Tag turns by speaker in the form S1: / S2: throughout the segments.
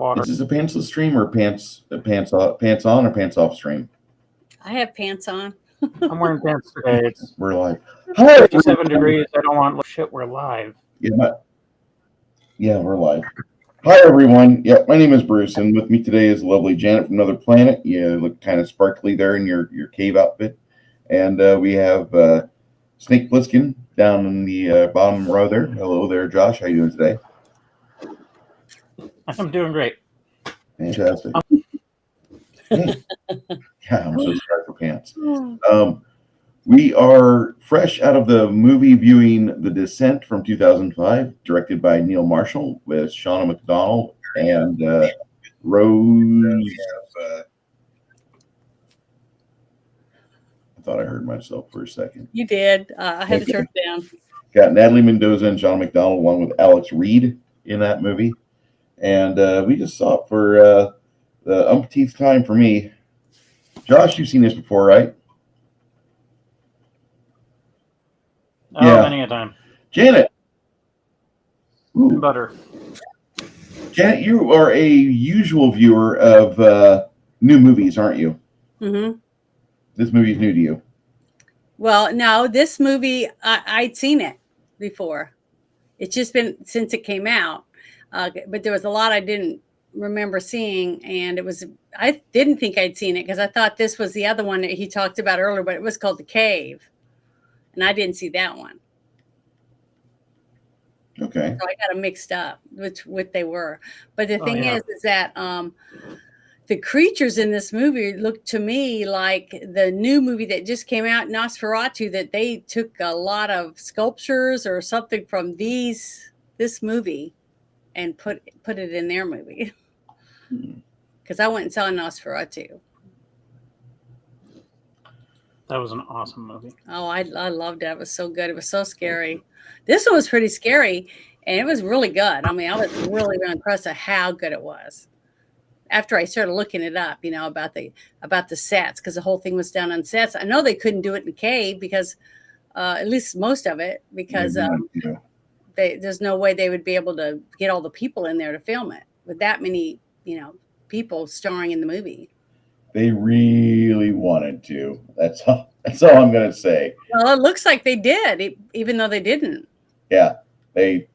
S1: water.
S2: Is this a pantsless stream or pants on or pants off stream?
S3: I have pants on.
S1: I'm wearing pants today. It's
S2: We're live. Hi,
S1: 57 degrees. I don't want shit. We're live.
S2: Yeah, we're live. Hi, everyone. Yeah, my name is Bruce, and with me today is lovely Janet from another planet. You look kind of sparkly there in your cave outfit. And we have Snake Plissken down in the bottom row there. Hello there, Josh. How you doing today?
S1: I'm doing great.
S2: Fantastic. Yeah, I'm so sorry for pants. We are fresh out of the movie viewing The Descent from 2005, directed by Neil Marshall with Shauna McDonald and Rose. I thought I heard myself for a second.
S3: You did. I had to turn it down.
S2: Got Natalie Mendoza and Shauna McDonald along with Alex Reed in that movie. And we just saw it for the umpteenth time for me. Josh, you've seen this before, right?
S1: Oh,
S2: Yeah.
S1: many a time.
S2: Janet. Ooh.
S1: Butter.
S2: Janet, you are a usual viewer of new movies, aren't you?
S3: Mm-hmm.
S2: This movie is new to you.
S3: Well, no, this movie, I'd seen it before. It's just been since it came out. But there was a lot I didn't remember seeing. And I didn't think I'd seen it because I thought this was the other one that he talked about earlier, but it was called The Cave. And I didn't see that one.
S2: Okay.
S3: So I got them mixed up, what they were. But the thing is that the creatures in this movie look to me like the new movie that just came out, Nosferatu, that they took a lot of sculptures or something from this movie and put it in their movie. Because I went and saw Nosferatu.
S1: That was an awesome movie.
S3: Oh, I loved it. It was so good. It was so scary. This one was pretty scary, and it was really good. I mean, I was really impressed at how good it was. After I started looking it up, about the sets, because the whole thing was done on sets. I know they couldn't do it in the cave because, at least most of it, because there's no way they would be able to get all the people in there to film it with that many, people starring in the movie.
S2: They really wanted to. That's all I'm gonna say.
S3: Well, it looks like they did, even though they didn't.
S2: Yeah, they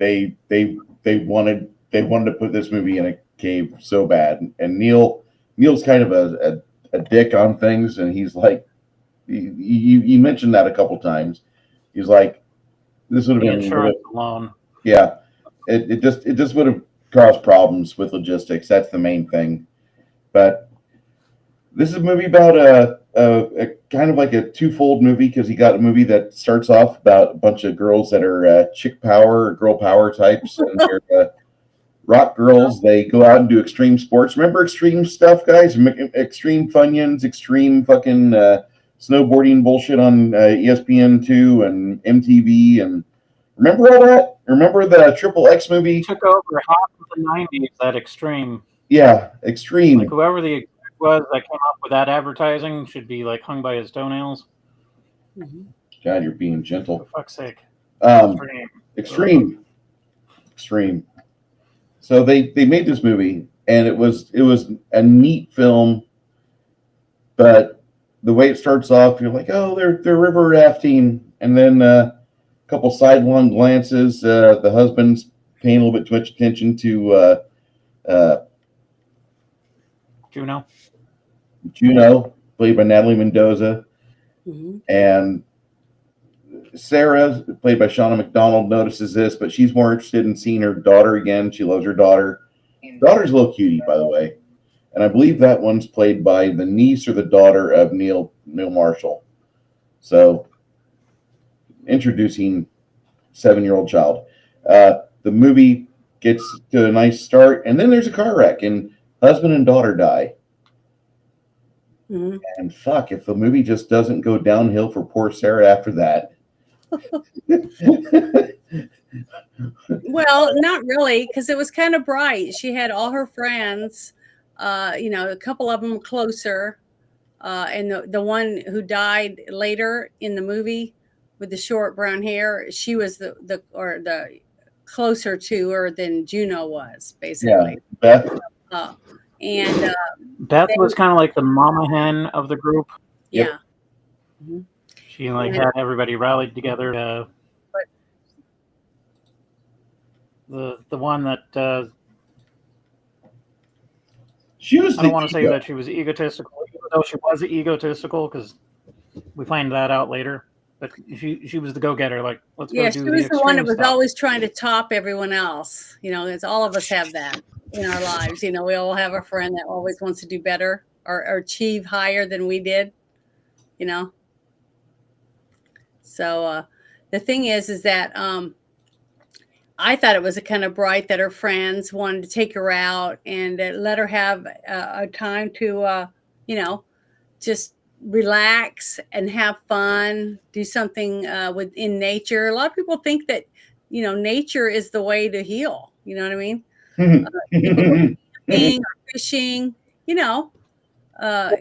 S2: wanted to put this movie in a cave so bad, and Neil's kind of a dick on things, and he's like, you mentioned that a couple times. He's like, this would have been
S1: insurance alone.
S2: Yeah, it just would have caused problems with logistics. That's the main thing, but. This is a movie about a kind of like a twofold movie because you got a movie that starts off about a bunch of girls that are chick power or girl power types and they're rock girls. They go out and do extreme sports. Remember extreme stuff, guys? Extreme Funyuns, extreme fucking snowboarding bullshit on ESPN2 and MTV. And remember all that? Remember the Triple X movie?
S1: It took over half of the 90s, that extreme.
S2: Yeah, extreme.
S1: Like whoever the was that came up with that advertising should be like hung by his toenails.
S2: God, you're being gentle.
S1: For fuck's sake.
S2: Extreme. So they made this movie, and it was a neat film, but the way it starts off, you're like, oh, they're river rafting, and then a couple sidelong glances. The husband's paying a little bit too much attention to Juno, played by Natalie Mendoza, and Sarah, played by Shauna McDonald, notices this, but she's more interested in seeing her daughter again. She loves her daughter. Daughter's a little cutie, by the way, and I believe that one's played by the niece or the daughter of Neil Marshall. So, introducing 7-year-old child. The movie gets to a nice start, and then there's a car wreck, and husband and daughter die. And fuck, if the movie just doesn't go downhill for poor Sarah after that.
S3: Well, not really, because it was kind of bright. She had all her friends, a couple of them closer. And the one who died later in the movie with the short brown hair, she was the closer to her than Juno was, basically.
S2: Yeah,
S3: Uh, and
S1: Beth
S3: they,
S1: was kind of like the mama hen of the group.
S3: yeah. Mhm.
S1: She like
S3: And,
S1: had everybody rallied together.
S3: but
S1: The one that
S2: She was
S1: I don't
S2: the
S1: want to say
S2: ego.
S1: that she was egotistical, even though she was egotistical, because we find that out later. But she was the go getter. Like, let's go
S3: yeah,
S1: do
S3: she
S1: the
S3: was the one that
S1: extreme
S3: was
S1: stuff.
S3: always trying to top everyone else. As all of us have that in our lives. We all have a friend that always wants to do better or achieve higher than we did. You know. So the thing is that I thought it was a kind of bright that her friends wanted to take her out and let her have a time to, just relax and have fun, do something within nature. A lot of people think that, nature is the way to heal. You know what I mean? People go camping or fishing, you know, uh,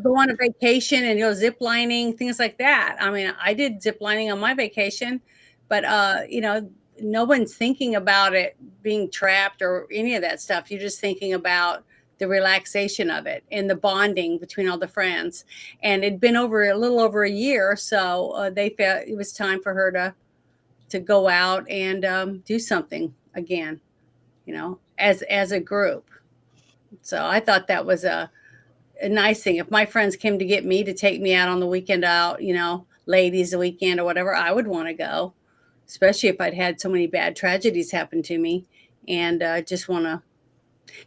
S3: go on a vacation and go zip lining, things like that. I mean, I did zip lining on my vacation, but no one's thinking about it being trapped or any of that stuff. You're just thinking about the relaxation of it and the bonding between all the friends. And it'd been over a little over a year, so they felt it was time for her to go out and do something again, as a group. So I thought that was a nice thing. If my friends came to get me to take me out on the weekend out, ladies the weekend or whatever, I would want to go, especially if I'd had so many bad tragedies happen to me. And just want to,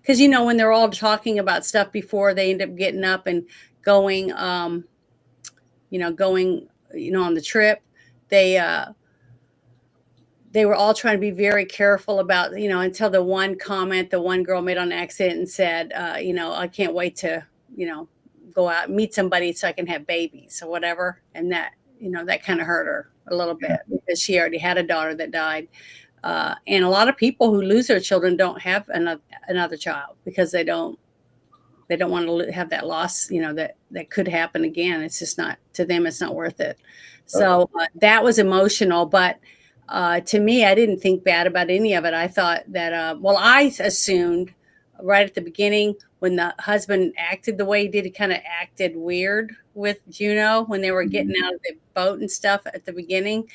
S3: because, when they're all talking about stuff before they end up getting up and going, going, on the trip, they, they were all trying to be very careful about, until the one comment the one girl made on accident and said, I can't wait to, go out and meet somebody so I can have babies or whatever. And that, that kind of hurt her a little bit because she already had a daughter that died. And a lot of people who lose their children don't have another child because they don't want to have that loss, that could happen again. It's just not, to them, it's not worth it. So that was emotional. But to me, I didn't think bad about any of it. I thought that, I assumed right at the beginning when the husband acted the way he did, he kind of acted weird with Juno when they were getting out of the boat and stuff at the beginning.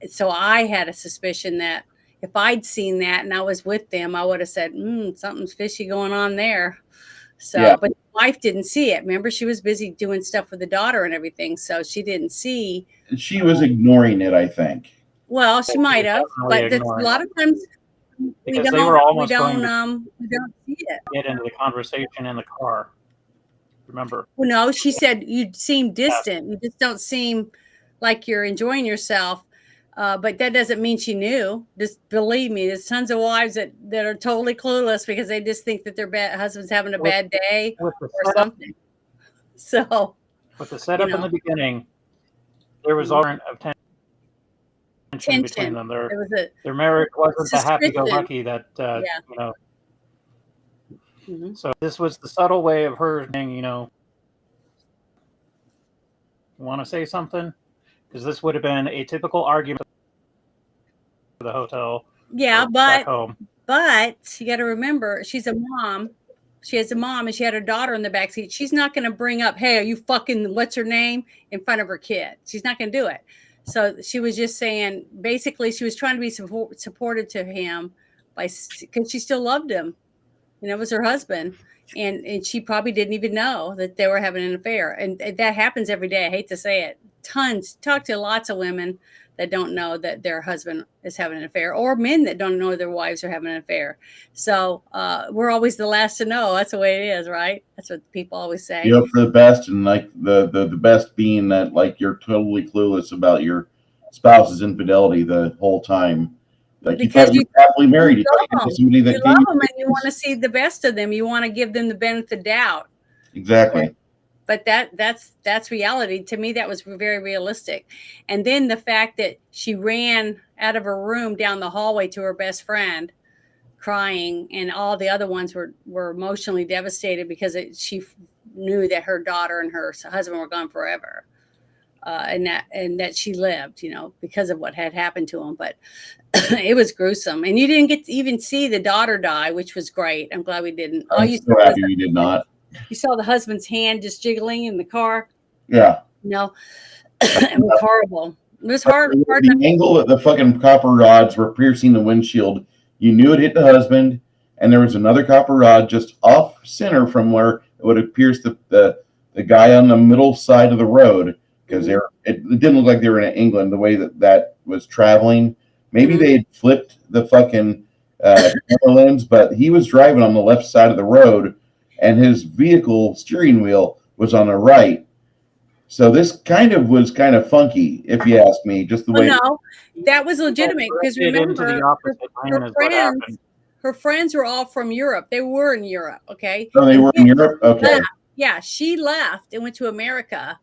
S3: So I had a suspicion that if I'd seen that and I was with them, I would have said, something's fishy going on there.
S2: Yeah.
S3: So, but the wife didn't see it. Remember, she was busy doing stuff with the daughter and everything, so she didn't see.
S2: She was ignoring it, I think.
S3: Well, she might have,
S1: Definitely
S3: but that's a
S1: ignoring
S3: lot
S1: it
S3: of times we
S1: because they
S3: don't
S1: were
S3: we
S1: almost going
S3: don't
S1: to
S3: we don't see it.
S1: get into the conversation in the car. Remember?
S3: Well, no, she said you seem
S1: Yes.
S3: distant. You just don't seem like you're enjoying yourself. But that doesn't mean she knew. Just believe me, there's tons of wives that are totally clueless because they just think that their husband's having a
S1: With,
S3: bad day
S1: with the
S3: or
S1: setup,
S3: something. So,
S1: with the
S3: you
S1: setup in
S3: know,
S1: the beginning, there was all of tension between
S3: tension.
S1: them.
S3: There was a
S1: Their marriage wasn't the
S3: suspicion.
S1: happy-go-lucky that
S3: Yeah.
S1: you know.
S3: Hmm.
S1: So this was the subtle way of her saying, you want to say something, because this would have been a typical argument at the hotel
S3: Yeah,
S1: or back home.
S3: but you got to remember, she's a mom. She has a mom, and she had her daughter in the backseat. She's not going to bring up, "Hey, are you fucking what's her name?" in front of her kid. She's not going to do it. So she was just saying, basically, she was trying to be supportive to him because she still loved him. It was her husband, and she probably didn't even know that they were having an affair. And that happens every day. I hate to say it. Tons. Talk to lots of women that don't know that their husband is having an affair, or men that don't know their wives are having an affair. So we're always the last to know. That's the way it is, right? That's what people always say.
S2: You hope for the best, and like the best being that like you're totally clueless about your spouse's infidelity the whole time. Like you
S3: Because
S2: thought you were happily
S3: you
S2: married, you thought you
S3: love
S2: had
S3: them.
S2: somebody
S3: You
S2: that gave
S3: love
S2: you
S3: them, and you want to
S2: things.
S3: see the best of them. You want to give them the benefit of the doubt.
S2: Exactly.
S3: But that's reality. To me, that was very realistic. And then the fact that she ran out of her room down the hallway to her best friend crying, and all the other ones were emotionally devastated because she knew that her daughter and her husband were gone forever. and that she lived, because of what had happened to him. But it was gruesome, and you didn't get to even see the daughter die, which was great. I'm glad we didn't. All
S2: I'm
S3: you
S2: so
S3: saw was
S2: happy we did not.
S3: you saw the husband's hand just jiggling in the car.
S2: Yeah.
S3: No, it was horrible. It was hard.
S2: The angle that the fucking copper rods were piercing the windshield, you knew it hit the husband, and there was another copper rod just off center from where it would have pierced the guy on the middle side of the road, because it didn't look like they were in England the way that was traveling. Maybe they had flipped the fucking lens, but he was driving on the left side of the road, and his vehicle steering wheel was on the right. So this was kind of funky, if you ask me, just the way.
S3: No, that was legitimate because remember, her friends were all from Europe. They were in Europe, okay?
S2: Oh, they were in Europe? Okay.
S3: Yeah, she left and went to America,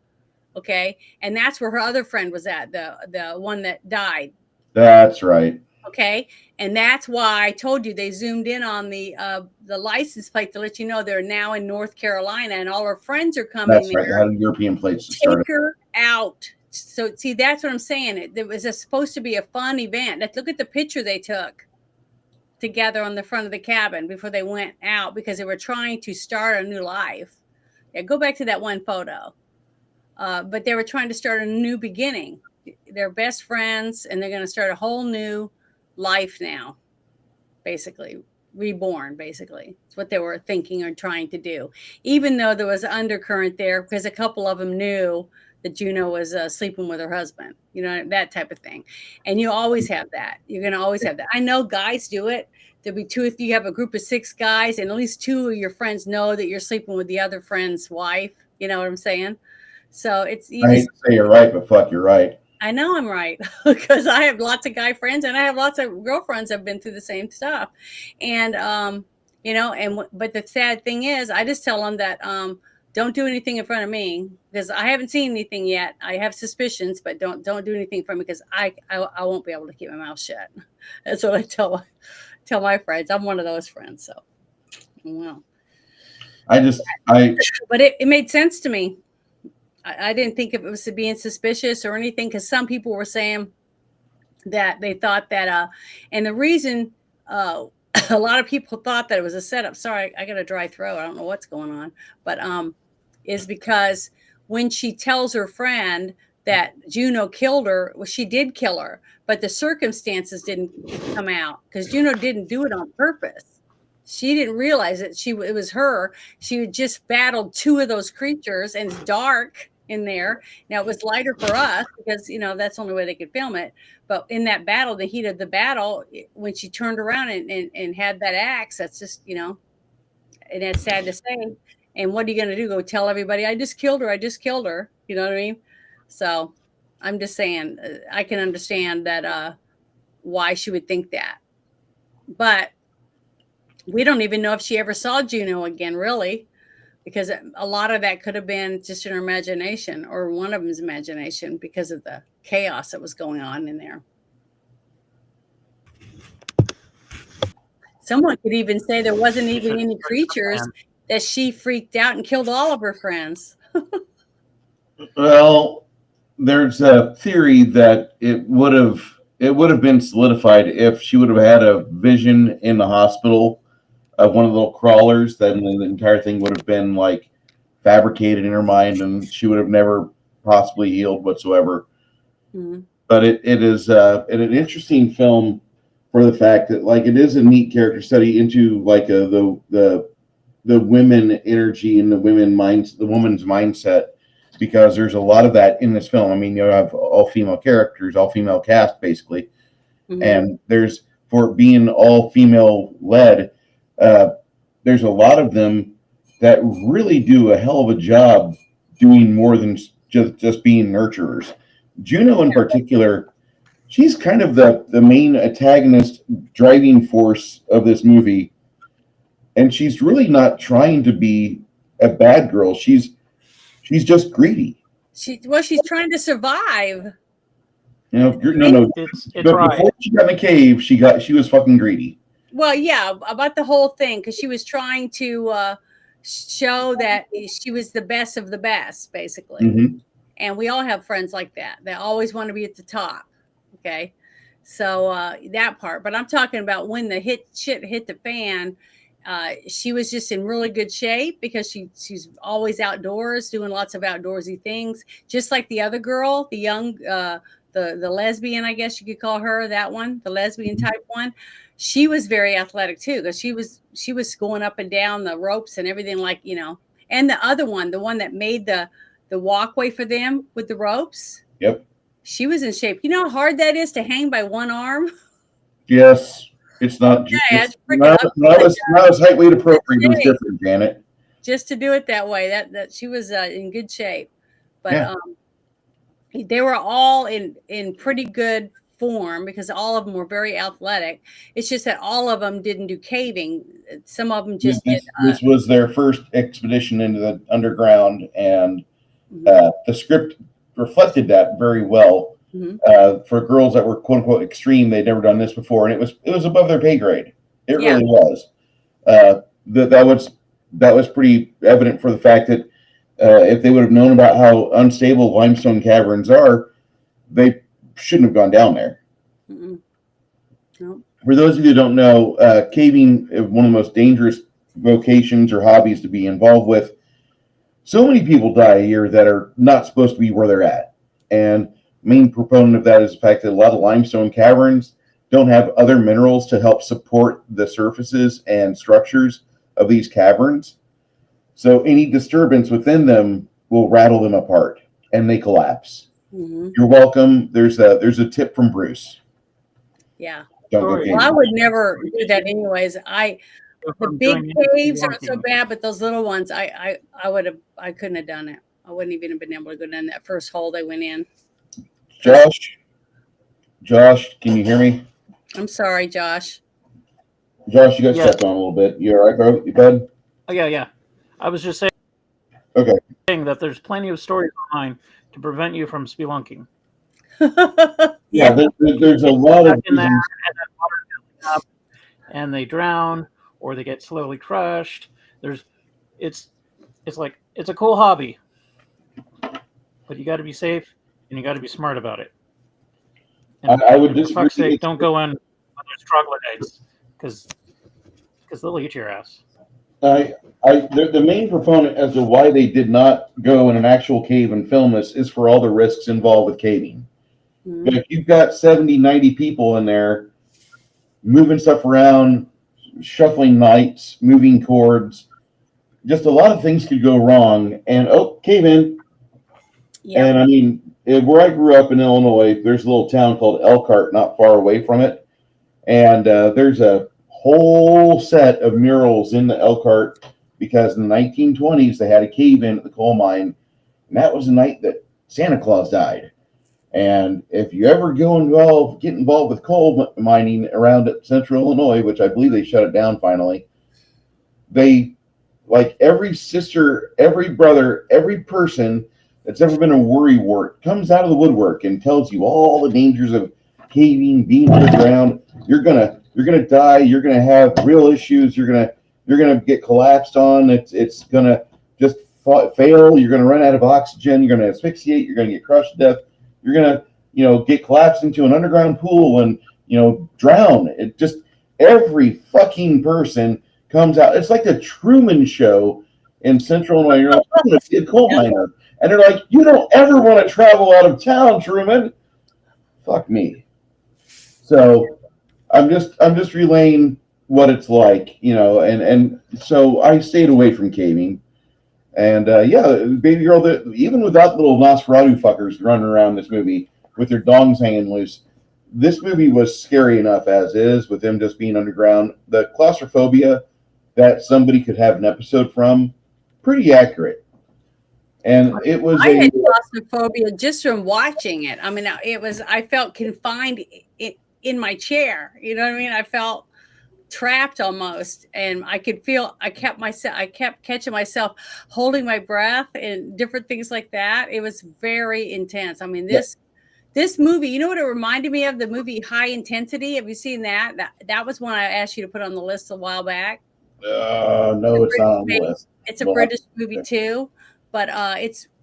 S3: okay? And that's where her other friend was at, the one that died.
S2: That's right.
S3: Okay, and that's why I told you they zoomed in on the license plate to let you know they're now in North Carolina, and all her friends are coming.
S2: That's right. They had European plates to start.
S3: Take her out. So see, that's what I'm saying. It was supposed to be a fun event. Look at the picture they took together on the front of the cabin before they went out, because they were trying to start a new life. Yeah, go back to that one photo. But they were trying to start a new beginning. They're best friends, and they're going to start a whole new life now, basically reborn. Basically, it's what they were thinking or trying to do, even though there was undercurrent there, because a couple of them knew that Juno was sleeping with her husband, that type of thing. And you always have that. You're going to always have that. I know guys do it. There'll be two, if you have a group of 6 guys and at least 2 of your friends know that you're sleeping with the other friend's wife. You know what I'm saying? So I hate
S2: to say you're right, but fuck, you're right.
S3: I know I'm right, because I have lots of guy friends and I have lots of girlfriends that have been through the same stuff. And, but the sad thing is, I just tell them that don't do anything in front of me, because I haven't seen anything yet. I have suspicions, but don't do anything in front of me, because I won't be able to keep my mouth shut. That's what I tell my friends. I'm one of those friends. So, well. But it made sense to me. I didn't think if it was being suspicious or anything, because some people were saying that they thought that, and the reason a lot of people thought that it was a setup. Sorry, I got a dry throat. I don't know what's going on, but is because when she tells her friend that Juno killed her, well, she did kill her, but the circumstances didn't come out, because Juno didn't do it on purpose. She didn't realize that it was her. She had just battled 2 of those creatures, and it's dark in there. Now, it was lighter for us because, that's the only way they could film it. But in that battle, the heat of the battle, when she turned around and had that axe, that's just, and it's sad to say. And what are you going to do? Go tell everybody, I just killed her. I just killed her. You know what I mean? So I'm just saying, I can understand that why she would think that. But we don't even know if she ever saw Juno again, really, because a lot of that could have been just in her imagination, or one of them's imagination, because of the chaos that was going on in there. Someone could even say there wasn't even any creatures, that she freaked out and killed all of her friends.
S2: Well, there's a theory that it would have been solidified if she would have had a vision in the hospital of one of the little crawlers. Then the entire thing would have been like fabricated in her mind, and she would have never possibly healed whatsoever. Mm-hmm. But it is an interesting film for the fact that, like, it is a neat character study into like the women energy and the woman's mindset, because there's a lot of that in this film. I mean, you have all female characters, all female cast basically, mm-hmm. and there's, for it being all female led, there's a lot of them that really do a hell of a job doing more than just being nurturers. Juno in particular, she's kind of the main antagonist driving force of this movie. And she's really not trying to be a bad girl. She's just greedy.
S3: She's trying to survive.
S2: No. Before she got in the cave, she was fucking greedy.
S3: Well, yeah, about the whole thing, because she was trying to show that she was the best of the best, basically. Mm-hmm. And we all have friends like that. They always want to be at the top. Okay. So that part. But I'm talking about when the shit hit the fan. She was just in really good shape because she's always outdoors doing lots of outdoorsy things, just like the other girl, the young the lesbian, I guess you could call her, that one, the lesbian type one. She was very athletic too, because she was going up and down the ropes and everything, like, you know. And the other one, the one that made the walkway for them with the ropes.
S2: Yep.
S3: She was in shape. You know how hard that is to hang by one arm?
S2: Yes. It's not.
S3: Yeah,
S2: It's
S3: it's freaking
S2: not as height weight appropriate. It was different, Janet.
S3: Just to do it that way, that she was in good shape. But
S2: Yeah.
S3: they were all in pretty good form because all of them were very athletic. It's just that all of them didn't do caving. Some of them just did.
S2: This was their first expedition into the underground, and the script reflected that very well. For girls that were quote unquote extreme, they'd never done this before, and it was above their pay grade. It really was. That was pretty evident for the fact that if they would have known about how unstable limestone caverns are, they shouldn't have gone down there.
S3: Nope.
S2: For those of you who don't know, caving is one of the most dangerous vocations or hobbies to be involved with. So many people die a year that are not supposed to be where they're at. And main proponent of that is the fact that a lot of limestone caverns don't have other minerals to help support the surfaces and structures of these caverns. So any disturbance within them will rattle them apart and they collapse. You're welcome. There's a tip from Bruce.
S3: Yeah.
S2: Don't go caving.
S3: Well, I would never do that anyways. The big caves aren't so bad, but those little ones, I couldn't have done it. I wouldn't even have been able to go down that first hole they went in.
S2: Josh, can you hear me?
S3: I'm sorry, Josh.
S2: Josh, you got stepped on a little bit. You all right, bro? You bud?
S1: Oh, yeah. I was just saying that there's plenty of stories online to prevent you from spelunking.
S2: There's a lot of
S1: in there, and they drown or they get slowly crushed. It's a cool hobby, but you got to be safe and you got to be smart about it. And
S2: I would disagree.
S1: For fuck's sake, don't go in when there's troglodytes because they'll eat your ass.
S2: The main proponent as to why they did not go in an actual cave and film this is for all the risks involved with caving. But if you've got 70, 90 people in there moving stuff around, shuffling knights, moving cords, just a lot of things could go wrong. And cave in. Yep. And I mean, where I grew up in Illinois, there's a little town called Elkhart not far away from it. And there's a whole set of murals in the Elkhart because in the 1920s they had a cave in at the coal mine, and that was the night that Santa Claus died. And if you ever get involved with coal mining around central Illinois, which I believe they shut it down finally, they, like every sister, every brother, every person that's ever been a worrywart comes out of the woodwork and tells you all the dangers of caving, being underground. You're gonna die. You're gonna have real issues. You're gonna get collapsed on. It's gonna just fail. You're gonna run out of oxygen. You're gonna asphyxiate. You're gonna get crushed to death. You're gonna get collapsed into an underground pool and drown. It just every fucking person comes out. It's like the Truman Show in Central Illinois. You're like, I'm gonna be a coal miner, and they're like, you don't ever want to travel out of town, Truman. Fuck me. So I'm just relaying what it's like, and so I stayed away from caving. And baby girl, even without little Nosferatu fuckers running around this movie with their dongs hanging loose, this movie was scary enough as is with them just being underground. The claustrophobia that somebody could have an episode from, pretty accurate. And it was
S3: I had claustrophobia just from watching it. I mean, I felt confined in my chair. You know what I mean? I felt trapped almost, and I kept catching myself holding my breath and different things like that. It was very intense. I mean, this movie, you know what it reminded me of? The movie High Intensity. Have you seen that? That was one I asked you to put on the list a while back.
S2: No, it's not on the list.
S3: It's a British movie too, but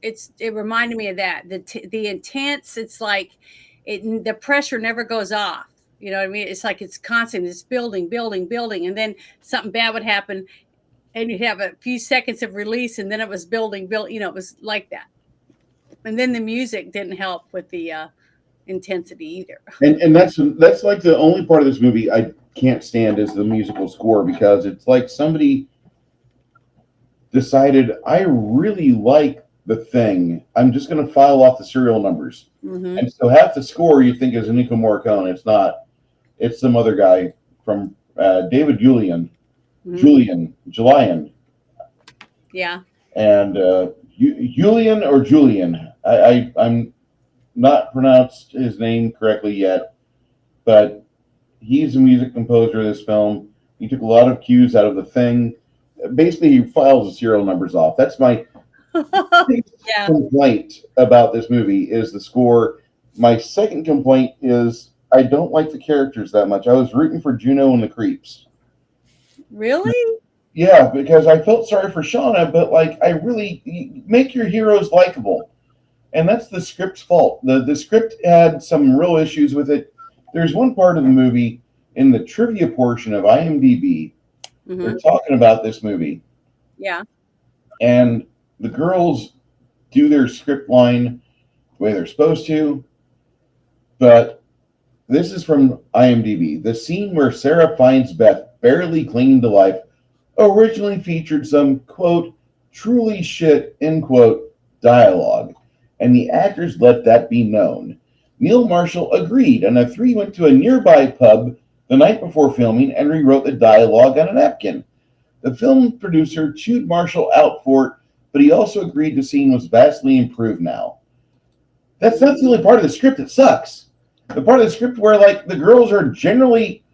S3: it reminded me of that. The intense. It's like the pressure never goes off. You know what I mean? It's like it's constant. It's building, building, building, and then something bad would happen, and you'd have a few seconds of release, and then it was building, build. You know, it was like that. And then the music didn't help with the intensity either.
S2: And that's like the only part of this movie I can't stand is the musical score, because it's like somebody decided, I really like the thing, I'm just going to file off the serial numbers.
S3: Mm-hmm.
S2: And so half the score you think is Ennio Morricone. It's not. It's some other guy from David Julian.
S3: Mm-hmm.
S2: Julian.
S3: Yeah.
S2: And Julian or Julian. I'm not pronounced his name correctly yet, but he's a music composer of this film. He took a lot of cues out of the thing. Basically, he files the serial numbers off. That's my
S3: Yeah.
S2: complaint about this movie is the score. My second complaint is I don't like the characters that much. I was rooting for Juno and the Creeps.
S3: Really?
S2: Yeah, because I felt sorry for Shauna, but like I really make your heroes likable. And that's the script's fault. The script had some real issues with it. There's one part of the movie in the trivia portion of IMDb.
S3: Mm-hmm.
S2: They're talking about this movie.
S3: Yeah.
S2: And the girls do their script line the way they're supposed to. But this is from IMDb. The scene where Sarah finds Beth barely clinging to life originally featured some, quote, truly shit, end quote, dialogue. And the actors let that be known. Neil Marshall agreed, and the three went to a nearby pub the night before filming and rewrote the dialogue on a napkin. The film producer chewed Marshall out for it, but he also agreed the scene was vastly improved now. That's not the only part of the script that sucks. The part of the script where like the girls are generally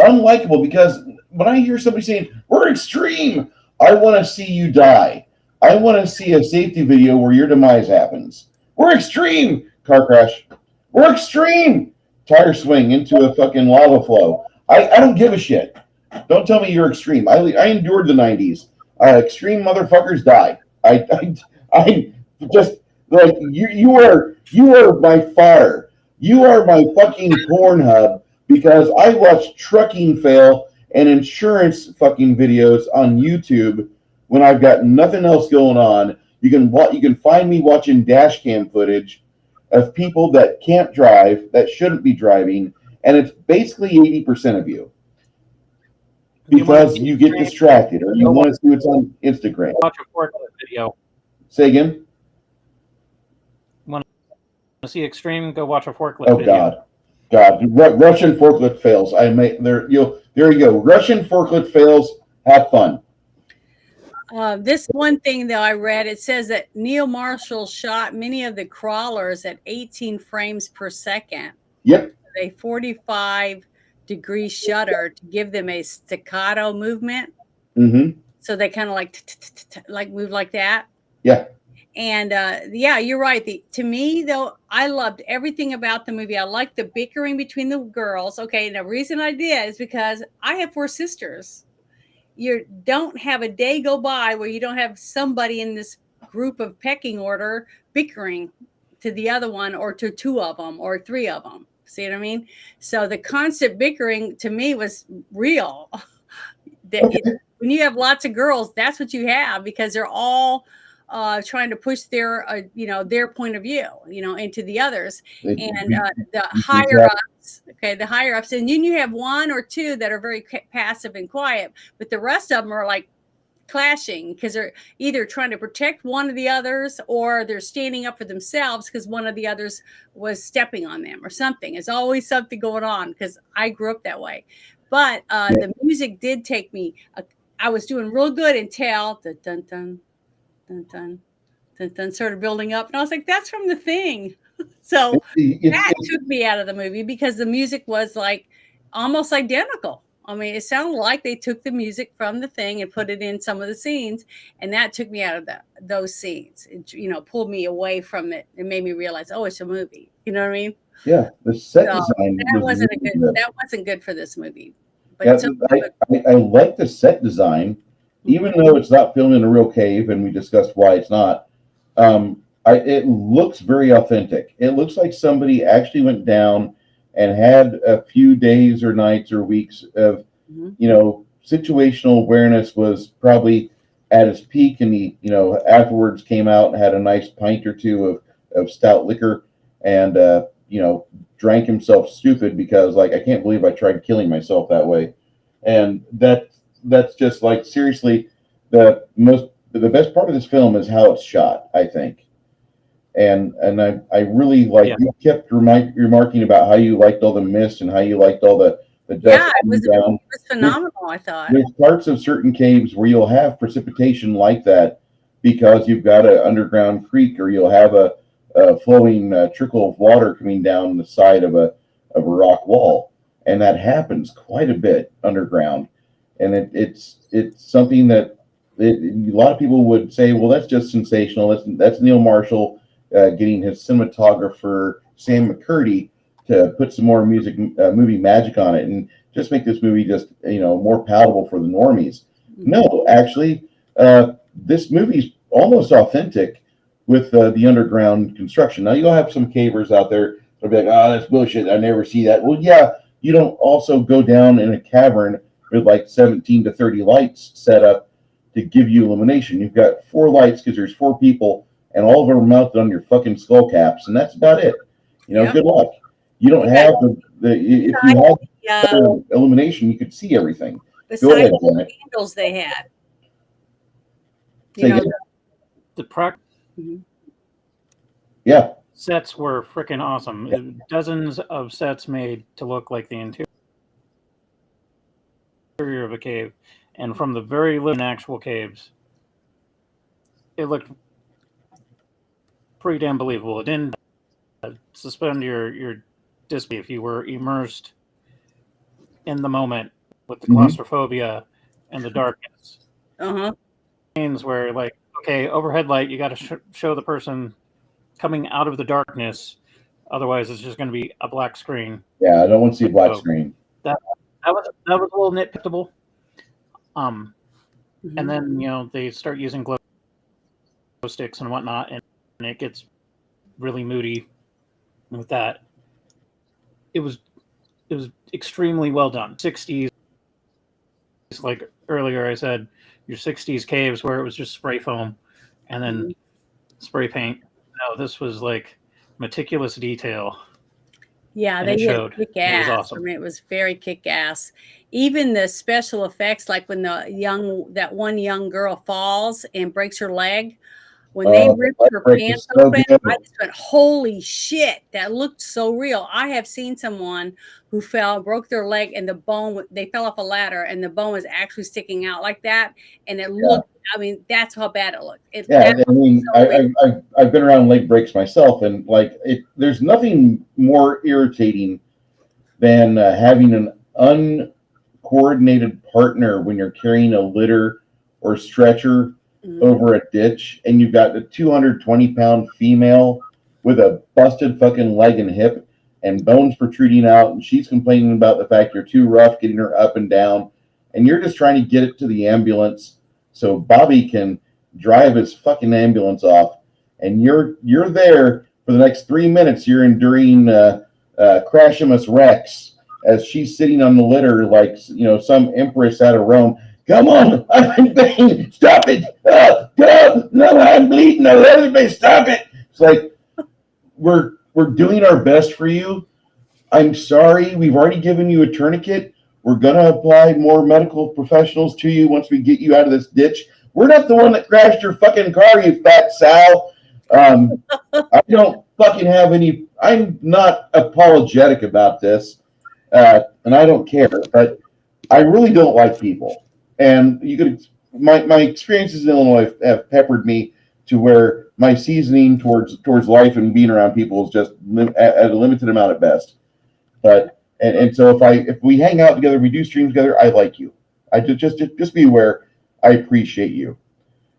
S2: unlikable, because when I hear somebody saying, we're extreme, I want to see you die. I want to see a safety video where your demise happens. We're extreme, car crash. We're extreme, tire swing into a fucking lava flow. I don't give a shit. Don't tell me you're extreme. I endured the 90s. Extreme motherfuckers die. I just like you are my fire. You are my fucking Pornhub, because I watch trucking fail and insurance fucking videos on YouTube when I've got nothing else going on. You can find me watching dash cam footage of people that can't drive, that shouldn't be driving, and it's basically 80% of you. Because you get distracted, or you want to see what's on Instagram.
S1: Watch a forklift video.
S2: Say again?
S1: Want to see extreme? Go watch a forklift
S2: video.
S1: video.
S2: God, Russian forklift fails. There you go. Russian forklift fails. Have fun.
S3: This one thing, though, I read, it says that Neil Marshall shot many of the crawlers at 18 frames per second.
S2: Yep.
S3: A 45-degree shutter to give them a staccato movement.
S2: Mm-hmm.
S3: So they kind of like move like that.
S2: Yeah.
S3: And yeah, you're right. To me, though, I loved everything about the movie. I liked the bickering between the girls. Okay, and the reason I did is because I have 4 sisters. You don't have a day go by where you don't have somebody in this group of pecking order bickering to the other one, or to 2 of them or 3 of them. See what I mean? So the constant bickering to me was real. When you have lots of girls, that's what you have, because they're all trying to push their point of view, into the others. And the higher ups, and then you have 1 or 2 that are very passive and quiet, but the rest of them are like clashing, because they're either trying to protect one of the others, or they're standing up for themselves because one of the others was stepping on them or something. There's always something going on, because I grew up that way. But the music did take me. I was doing real good until the dun dun dun dun dun dun started building up, and I was like, "That's from The Thing." So that took me out of the movie, because the music was like almost identical. I mean, it sounded like they took the music from The Thing and put it in some of the scenes, and that took me out of those scenes. It, pulled me away from it and made me realize, oh, it's a movie. You know what I mean?
S2: Yeah, the set design
S3: that wasn't that wasn't good for this movie. But
S2: yeah, I like the set design, even though it's not filmed in a real cave, and we discussed why it's not. It looks very authentic. It looks like somebody actually went down and had a few days or nights or weeks of, situational awareness was probably at its peak, and he, afterwards came out and had a nice pint or two of stout liquor, and drank himself stupid because, like, I can't believe I tried killing myself that way, and that's just like, seriously, the best part of this film is how it's shot, I think. And I really like, you kept remarking about how you liked all the mist and how you liked all the dust coming down.
S3: It was phenomenal, I thought.
S2: There's parts of certain caves where you'll have precipitation like that because you've got an underground creek, or you'll have a flowing trickle of water coming down the side of a rock wall, and that happens quite a bit underground. And it's something that a lot of people would say, well, that's just sensational. That's Neil Marshall getting his cinematographer Sam McCurdy to put some more movie magic on it, and just make this movie just more palatable for the normies. No, actually, this movie's almost authentic with the underground construction. Now, you'll have some cavers out there that'll be like, oh, that's bullshit, I never see that. Well, yeah, you don't also go down in a cavern with like 17 to 30 lights set up to give you illumination. You've got 4 lights because there's 4 people, and all of them are mounted on your fucking skull caps, and that's about it. Good luck. You don't have if you had illumination, you could see everything. Go ahead, Janet.
S3: Candles they had.
S2: Yeah.
S1: Sets were freaking awesome. Yeah. Dozens of sets made to look like the interior of a cave, and from the very little actual caves, it looked pretty damn believable. It didn't suspend your disbelief if you were immersed in the moment with the claustrophobia and the darkness. Scenes where, like, okay, overhead light, you got to show the person coming out of the darkness, otherwise it's just going to be a black screen.
S2: Yeah, I don't want to see a black screen.
S1: That was a little nitpickable. And then they start using glow sticks and whatnot, and it gets really moody with that. It was extremely well done. 60s, like earlier I said, your 60s caves where it was just spray foam and then spray paint. No, this was like meticulous detail.
S3: Yeah, they did kick ass. It was awesome. I mean, it was very kick ass. Even the special effects, like when that one young girl falls and breaks her leg. When they ripped her pants open, I just went, holy shit, that looked so real. I have seen someone who broke their leg, and the bone, they fell off a ladder, and the bone was actually sticking out like that. And it looked, I mean, that's how bad it looked.
S2: I've been around leg breaks myself, and like, there's nothing more irritating than having an uncoordinated partner when you're carrying a litter or stretcher over a ditch, and you've got a 220-pound female with a busted fucking leg and hip and bones protruding out, and she's complaining about the fact you're too rough getting her up and down, and you're just trying to get it to the ambulance so Bobby can drive his fucking ambulance off, and you're there for the next 3 minutes. You're enduring Crashimus Rex as she's sitting on the litter like some empress out of Rome. Come on, I'm in pain. Stop it. Get up. No, I'm bleeding. Everybody stop it. It's like, we're doing our best for you. I'm sorry. We've already given you a tourniquet. We're going to apply more medical professionals to you once we get you out of this ditch. We're not the one that crashed your fucking car, you fat sow. I don't fucking have any. I'm not apologetic about this, and I don't care, but I really don't like people. And my experiences in Illinois have peppered me to where my seasoning towards life and being around people is just at a limited amount at best. But and so if we hang out together, we do streams together, I like you. I just be aware, I appreciate you.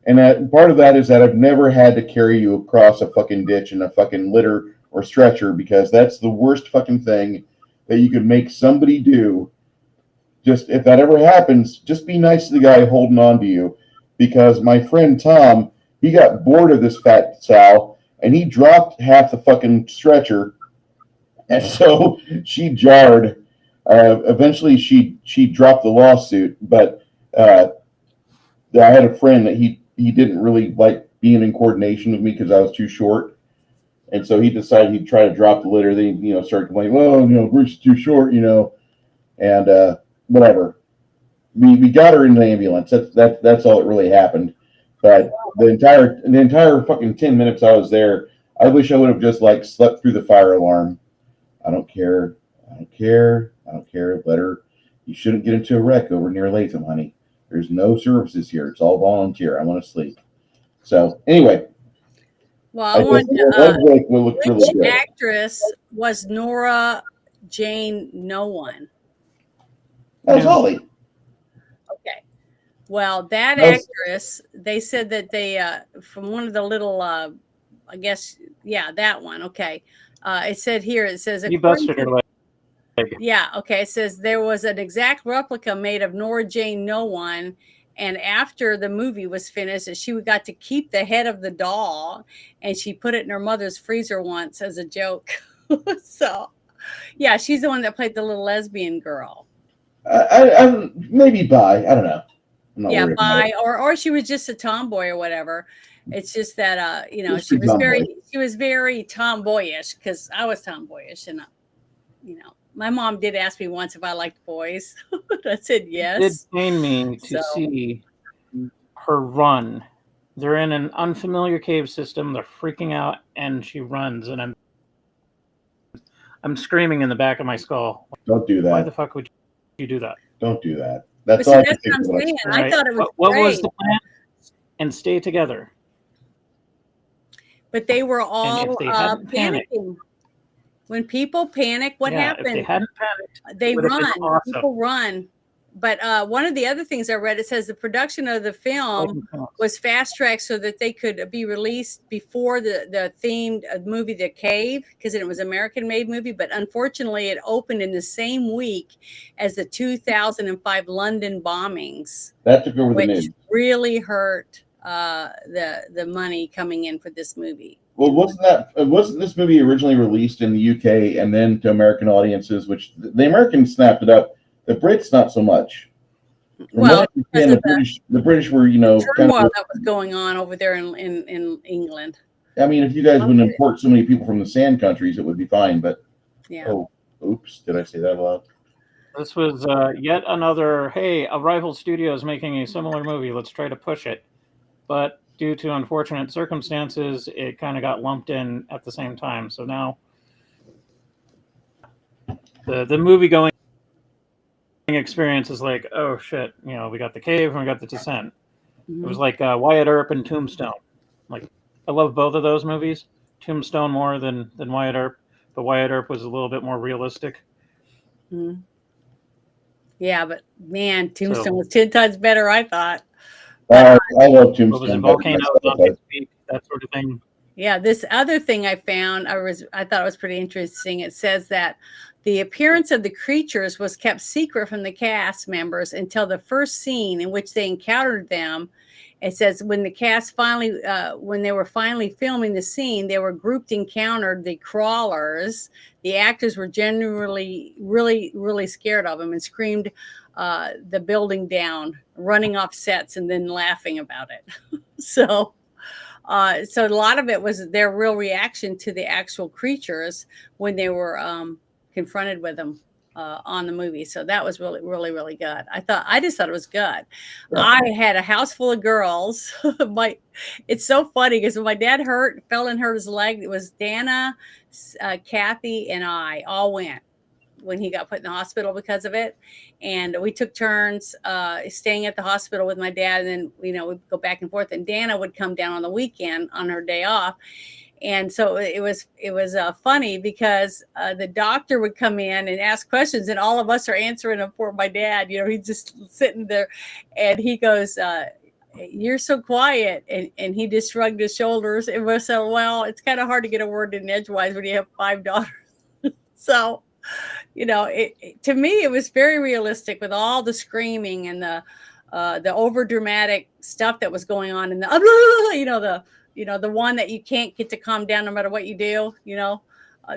S2: And part of that is that I've never had to carry you across a fucking ditch in a fucking litter or stretcher, because that's the worst fucking thing that you could make somebody do. Just, if that ever happens, just be nice to the guy holding on to you, because my friend Tom he got bored of this fat sow, and he dropped half the fucking stretcher, and so she jarred. Eventually, she dropped the lawsuit, but I had a friend that he didn't really like being in coordination with me because I was too short, and so he decided he'd try to drop the litter. Then started complaining, well, Bruce is too short, and whatever. We got her in the ambulance. That's all that really happened. But the entire fucking 10 minutes I was there, I wish I would have just like slept through the fire alarm. I don't care. I don't care. I don't care. Let her. You shouldn't get into a wreck over near Latham, honey. There's no services here. It's all volunteer. I want to sleep. So anyway,
S3: Well, I wanted
S2: to. Will look really
S3: which
S2: good.
S3: actress was Nora Jane No One?
S2: That's Holly.
S3: Okay. Well, that actress, they said that they from one of the little, I guess, yeah, that one. Okay. It said here. It says
S1: You busted her leg.
S3: Yeah. Okay. It says there was an exact replica made of Nora Jane No One. And after the movie was finished, she got to keep the head of the doll, and she put it in her mother's freezer once as a joke. So, yeah, she's the one that played the little lesbian girl.
S2: I maybe bi. I don't know.
S3: Yeah, bi, or she was just a tomboy or whatever. It's just that she was very tomboyish, because I was tomboyish, and my mom did ask me once if I liked boys. I said yes.
S1: It did pain me to see her run. They're in an unfamiliar cave system. They're freaking out, and she runs, and I'm screaming in the back of my skull.
S2: Don't do that.
S1: Why the fuck would you do that?
S2: Don't do that. That's all I can think about.
S3: I thought it was
S1: what was the plan? And stay together.
S3: But they were all panicking. When people panic, what happened?
S1: If they hadn't panicked,
S3: they run. Awesome. People run. But one of the other things I read, it says the production of the film was fast-tracked so that they could be released before the themed movie, The Cave, because it was an American-made movie. But unfortunately, it opened in the same week as the 2005 London bombings.
S2: That took over the news.
S3: Which really hurt the money coming in for this movie.
S2: Well, wasn't this movie originally released in the UK and then to American audiences, which the Americans snapped it up, the Brits not so much.
S3: Well,
S2: the British were,
S3: turmoil that was going on over there in England.
S2: I mean, if you guys wouldn't import so many people from the sand countries, it would be fine. But oops, did I say that aloud?
S1: This was yet another. Hey, a rival studio is making a similar movie. Let's try to push it, but due to unfortunate circumstances, it kind of got lumped in at the same time. So now the movie going experience is like, oh shit, we got The Cave and we got The Descent. Mm-hmm. It was like Wyatt Earp and Tombstone. Like, I love both of those movies. Tombstone more than Wyatt Earp, but Wyatt Earp was a little bit more realistic.
S3: Mm-hmm. Yeah, but man, Tombstone was 10 times better, I thought.
S2: I love Tombstone.
S1: What was it, volcanoes on its peak, that sort of thing.
S3: Yeah, this other thing I found, I thought it was pretty interesting. It says that the appearance of the creatures was kept secret from the cast members until the first scene in which they encountered them. It says when the cast when they were finally filming the scene, they were grouped, encountered the crawlers. The actors were generally really, really scared of them and screamed the building down, running off sets, and then laughing about it. So a lot of it was their real reaction to the actual creatures when they were confronted with them on the movie. So that was really, really, really good. I just thought it was good. Yeah. I had a house full of girls. It's so funny because when my dad fell and hurt his leg, it was Dana, Kathy, and I all went when he got put in the hospital because of it. And we took turns staying at the hospital with my dad. And then, we'd go back and forth. And Dana would come down on the weekend on her day off. And so it was funny because the doctor would come in and ask questions, and all of us are answering them for my dad. He's just sitting there, and he goes, "You're so quiet," and he just shrugged his shoulders. And we said, "Well, it's kind of hard to get a word in edgewise when you have 5 daughters." So, to me, it was very realistic with all the screaming and the the over dramatic stuff that was going on in the the one that you can't get to calm down no matter what you do.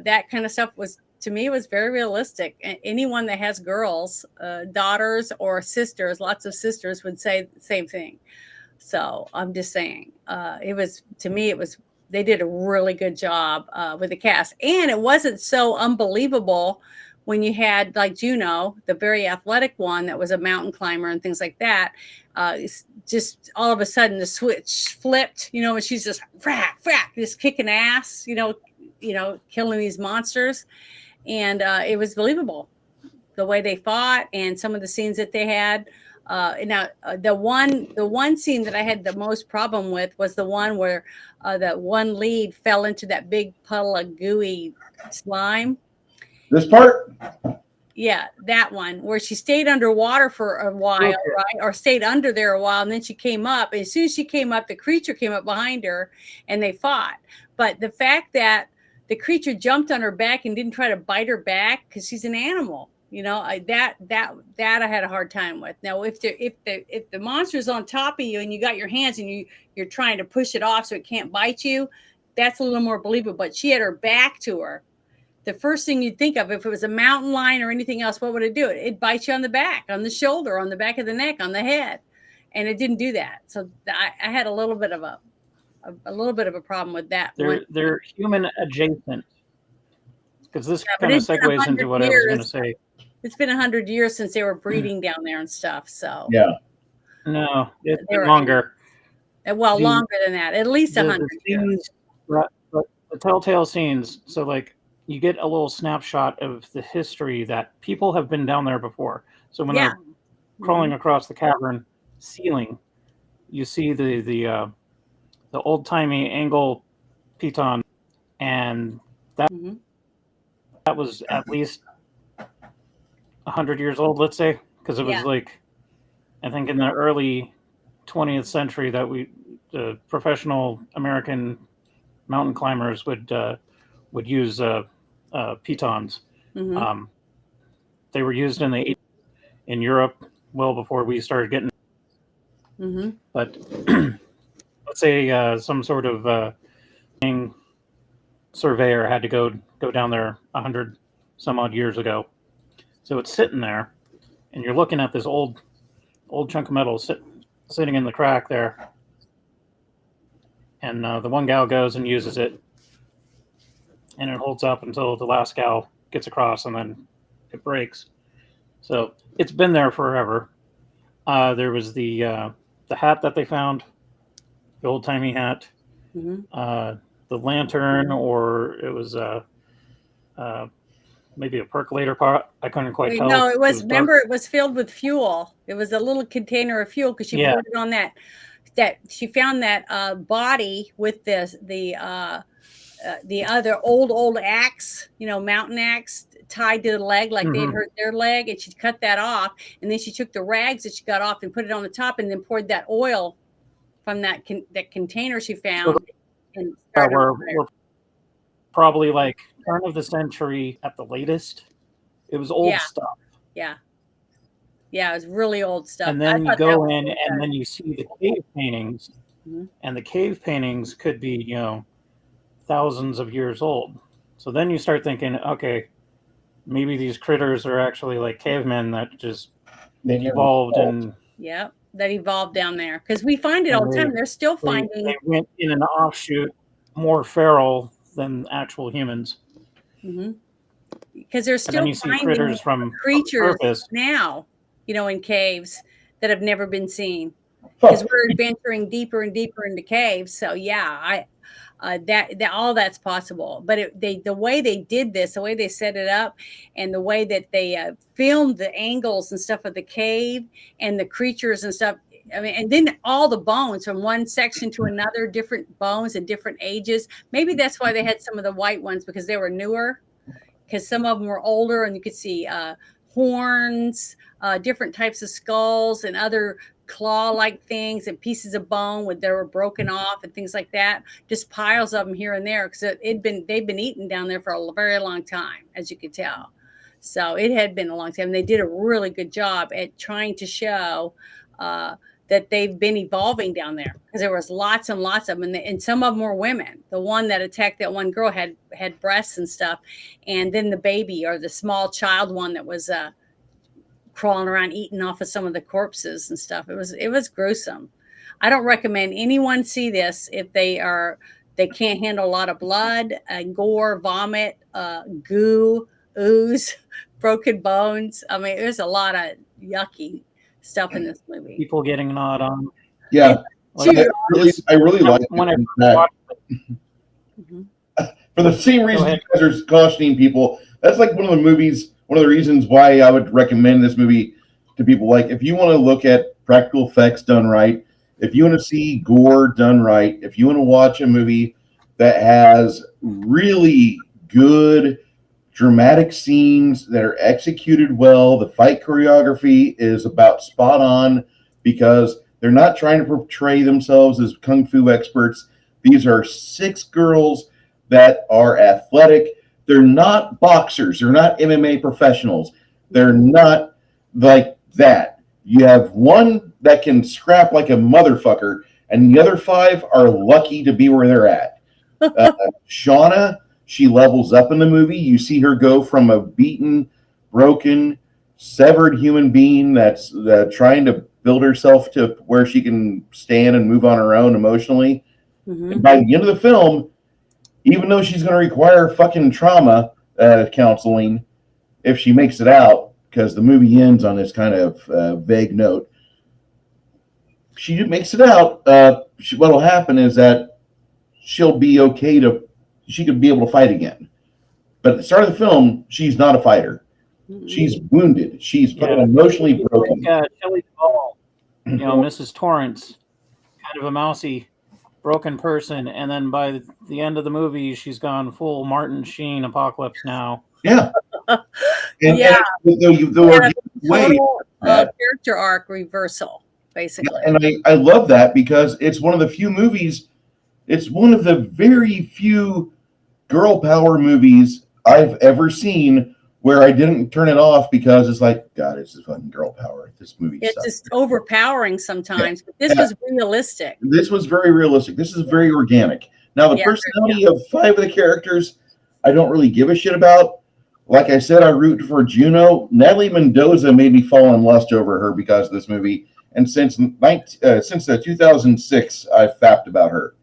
S3: That kind of stuff was, to me, was very realistic. Anyone that has girls, daughters or sisters, lots of sisters, would say the same thing. So I'm just saying, it was, to me, it was, they did a really good job with the cast, and it wasn't so unbelievable when you had, like, Juno, the very athletic one that was a mountain climber and things like that. Just all of a sudden the switch flipped, and she's just frack, just kicking ass, killing these monsters, and it was believable the way they fought and some of the scenes that they had. Now, the one scene that I had the most problem with was the one where that one lead fell into that big puddle of gooey slime.
S2: This part?
S3: Yeah, that one where she stayed underwater for a while, right? Or stayed under there a while, and then she came up. And as soon as she came up, the creature came up behind her, and they fought. But the fact that the creature jumped on her back and didn't try to bite her back, because she's an animal, that I had a hard time with. Now, if the monster's on top of you and you got your hands and you're trying to push it off so it can't bite you, that's a little more believable. But she had her back to her. The first thing you'd think of, if it was a mountain lion or anything else, what would it do? It'd bite you on the back, on the shoulder, on the back of the neck, on the head, and it didn't do that. So I had a little bit of a problem with that.
S1: They're human adjacent, because this kind of segues into what I was going to say.
S3: It's been 100 years since they were breeding down there and stuff. So
S2: yeah,
S1: no, it's been longer.
S3: Well, longer than that, at least 100 years.
S1: But the telltale scenes. So, like, you get a little snapshot of the history that people have been down there before. So when they're crawling across the cavern ceiling, you see the old timey angle piton, and that was at least 100 years old, let's say, because it was like, I think in the early 20th century that the professional American mountain climbers would use pitons. They were used in Europe well before we started getting. But let's say some sort of surveyor had to go down there 100 some odd years ago. So it's sitting there, and you're looking at this old chunk of metal sitting in the crack there. And the one gal goes and uses it, and it holds up until the last gal gets across, and then it breaks. So it's been there forever. There was the hat that they found, the old timey hat, the lantern, or it was maybe a percolator pot. I couldn't quite tell.
S3: No, it was it was filled with fuel. It was a little container of fuel, because she poured it on that she found that body with the other old axe, mountain axe, tied to the leg, like they'd hurt their leg, and she cut that off, and then she took the rags that she got off and put it on the top, and then poured that oil from that container she found. And
S1: we're probably like turn of the century at the latest. It was old stuff.
S3: Yeah, it was really old stuff.
S1: And then you go in, and then you see the cave paintings, and the cave paintings could be, thousands of years old. So then you start thinking, okay, maybe these critters are actually like cavemen that just evolved. And
S3: that evolved down there, because we find it all the time. They're still finding.
S1: They went in an offshoot more feral than actual humans.
S3: Because they're still finding
S1: critters from
S3: creatures now, in caves that have never been seen. Because we're adventuring deeper and deeper into caves. So that all that's possible. But the way they did this, the way they set it up, and the way that they filmed the angles and stuff of the cave and the creatures and stuff. I mean, and then all the bones from one section to another, different bones and different ages. Maybe that's why they had some of the white ones, because they were newer. Because some of them were older, and you could see horns, different types of skulls, and other claw-like things, and pieces of bone that were broken off, and things like that. Just piles of them here and there, because they've been eaten down there for a very long time, as you could tell. So it had been a long time. They did a really good job at trying to show that they've been evolving down there, because there was lots and lots of them, and some of them were women. The one that attacked that one girl had breasts and stuff, and then the baby or the small child one that was crawling around eating off of some of the corpses and stuff. It was gruesome. I don't recommend anyone see this if they can't handle a lot of blood, gore, vomit, goo, ooze, broken bones. I mean, there's a lot of yucky stuff in this movie.
S1: People getting gnawed on.
S2: Yeah,
S1: Like,
S2: I really like
S1: when I
S2: it.
S1: watched it.
S2: For the same reason
S1: ahead.
S2: you guys are cautioning people, that's like one of the movies, one of the reasons why I would recommend this movie to people. Like, if you want to look at practical effects done right, if you want to see gore done right, if you want to watch a movie that has really good dramatic scenes that are executed well, the fight choreography is about spot on, because they're not trying to portray themselves as kung fu experts. These are 6 girls that are athletic. They're not boxers. They're not MMA professionals. They're not like that. You have one that can scrap like a motherfucker, and the other 5 are lucky to be where they're at. Shauna, she levels up in the movie. You see her go from a beaten, broken, severed human being that's trying to build herself to where she can stand and move on her own emotionally.
S3: Mm-hmm.
S2: And by the end of the film, even though she's going to require fucking trauma counseling if she makes it out, because the movie ends on this kind of vague note, she makes it out. What'll happen is that she'll be okay she could be able to fight again. But at the start of the film, she's not a fighter.
S3: Mm-hmm.
S2: She's wounded. She's emotionally broken.
S1: Like Shelley Duvall, Mrs. Torrance, kind of a mousy, broken person, and then by the end of the movie, she's gone full Martin Sheen Apocalypse Now.
S2: Yeah.
S3: Character arc reversal, basically.
S2: And I love that, because it's one of the few movies, it's one of the very few girl power movies I've ever seen where I didn't turn it off because it's like, God, it's just fucking girl power. This movie
S3: It's
S2: sucks.
S3: just overpowering sometimes, but this was realistic.
S2: This was very realistic. This is very organic. Now, the personality of 5 of the characters, I don't really give a shit about. Like I said, I root for Juno. Natalie Mendoza made me fall in lust over her because of this movie. And since 2006, I've fapped about her.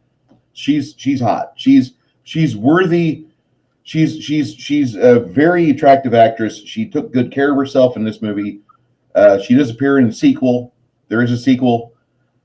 S2: She's hot. She's worthy. She's a very attractive actress. She took good care of herself in this movie. She does appear in the sequel. There is a sequel,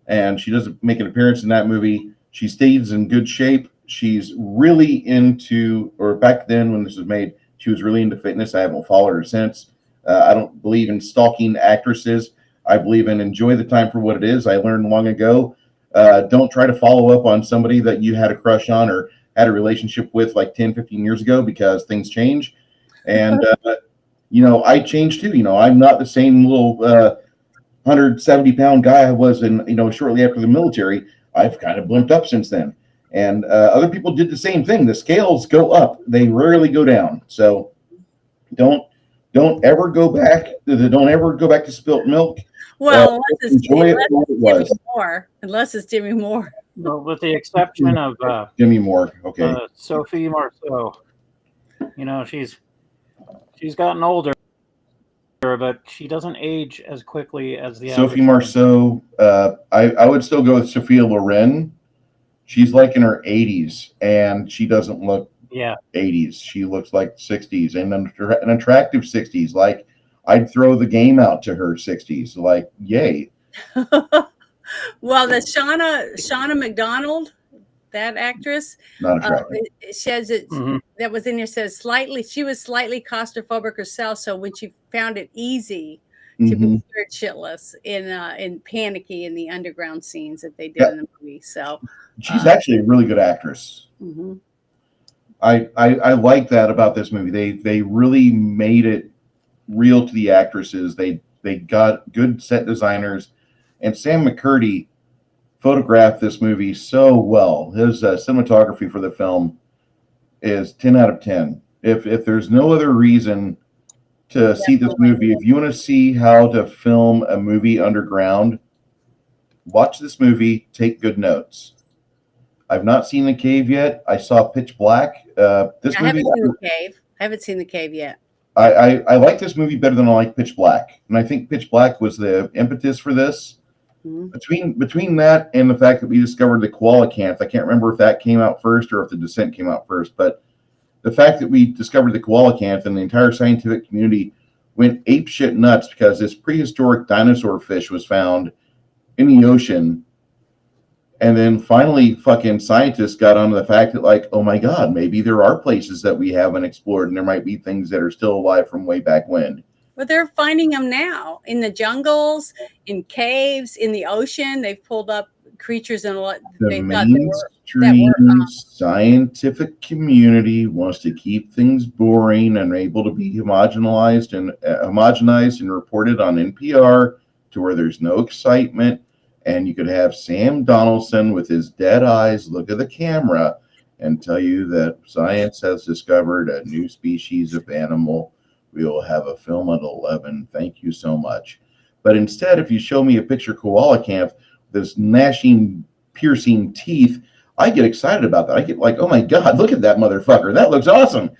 S2: and she does make an appearance in that movie. She stays in good shape. She's really into, or back then when this was made, she was really into fitness. I haven't followed her since. I don't believe in stalking actresses. I believe in enjoy the time for what it is. I learned long ago, don't try to follow up on somebody that you had a crush on or had a relationship with like 10, 15 years ago, because things change. And, I changed too. I'm not the same little 170-pound guy I was in, shortly after the military. I've kind of blimped up since then. And other people did the same thing. The scales go up. They rarely go down. So don't ever go back. Don't ever go back to spilt milk.
S3: Well, unless it's Demi Moore.
S1: Well, with the exception of
S2: Demi Moore. Okay.
S1: Sophie Marceau. She's gotten older, but she doesn't age as quickly as the
S2: Sophie Marceau. I would still go with Sophia Loren. She's like in her 80s, and she doesn't look 80s. She looks like 60s, and an attractive 60s. Like, I'd throw the game out to her 60s. Like, yay.
S3: Well, the Shauna McDonald, that actress,
S2: not attractive.
S3: It says it that was in there, says she was slightly claustrophobic herself, so when she found it easy to be scared shitless in panicky in the underground scenes that they did in the movie. So
S2: she's actually a really good actress.
S3: Mm-hmm.
S2: I like that about this movie. They really made it real to the actresses. They got good set designers, and Sam McCurdy photographed this movie so well. His cinematography for the film is 10 out of 10. If there's no other reason to see this movie, if you want to see how to film a movie underground, watch this movie, take good notes. I've not seen The Cave yet. I saw Pitch Black. This
S3: I
S2: movie,
S3: haven't seen the cave. I haven't seen the cave yet.
S2: I like this movie better than I like Pitch Black, and I think Pitch Black was the impetus for this.
S3: Mhm.
S2: Between that and the fact that we discovered the coelacanth, I can't remember if that came out first or if the descent came out first, but the fact that we discovered the coelacanth and the entire scientific community went apeshit nuts because this prehistoric dinosaur fish was found in the ocean. And then finally, fucking scientists got onto the fact that, like, oh my God, maybe there are places that we haven't explored and there might be things that are still alive from way back when.
S3: But they're finding them now in the jungles, in caves, in the ocean. They've pulled up creatures and what
S2: The
S3: they thought that
S2: mainstream
S3: were
S2: scientific community wants to keep things boring and able to be homogenized and reported on NPR to where there's no excitement. And you could have Sam Donaldson with his dead eyes look at the camera and tell you that science has discovered a new species of animal. We will have a film at 11. Thank you so much. But instead, if you show me a picture of coelacanth, this gnashing, piercing teeth, I get excited about that. I get like, oh my God, look at that motherfucker. That looks awesome.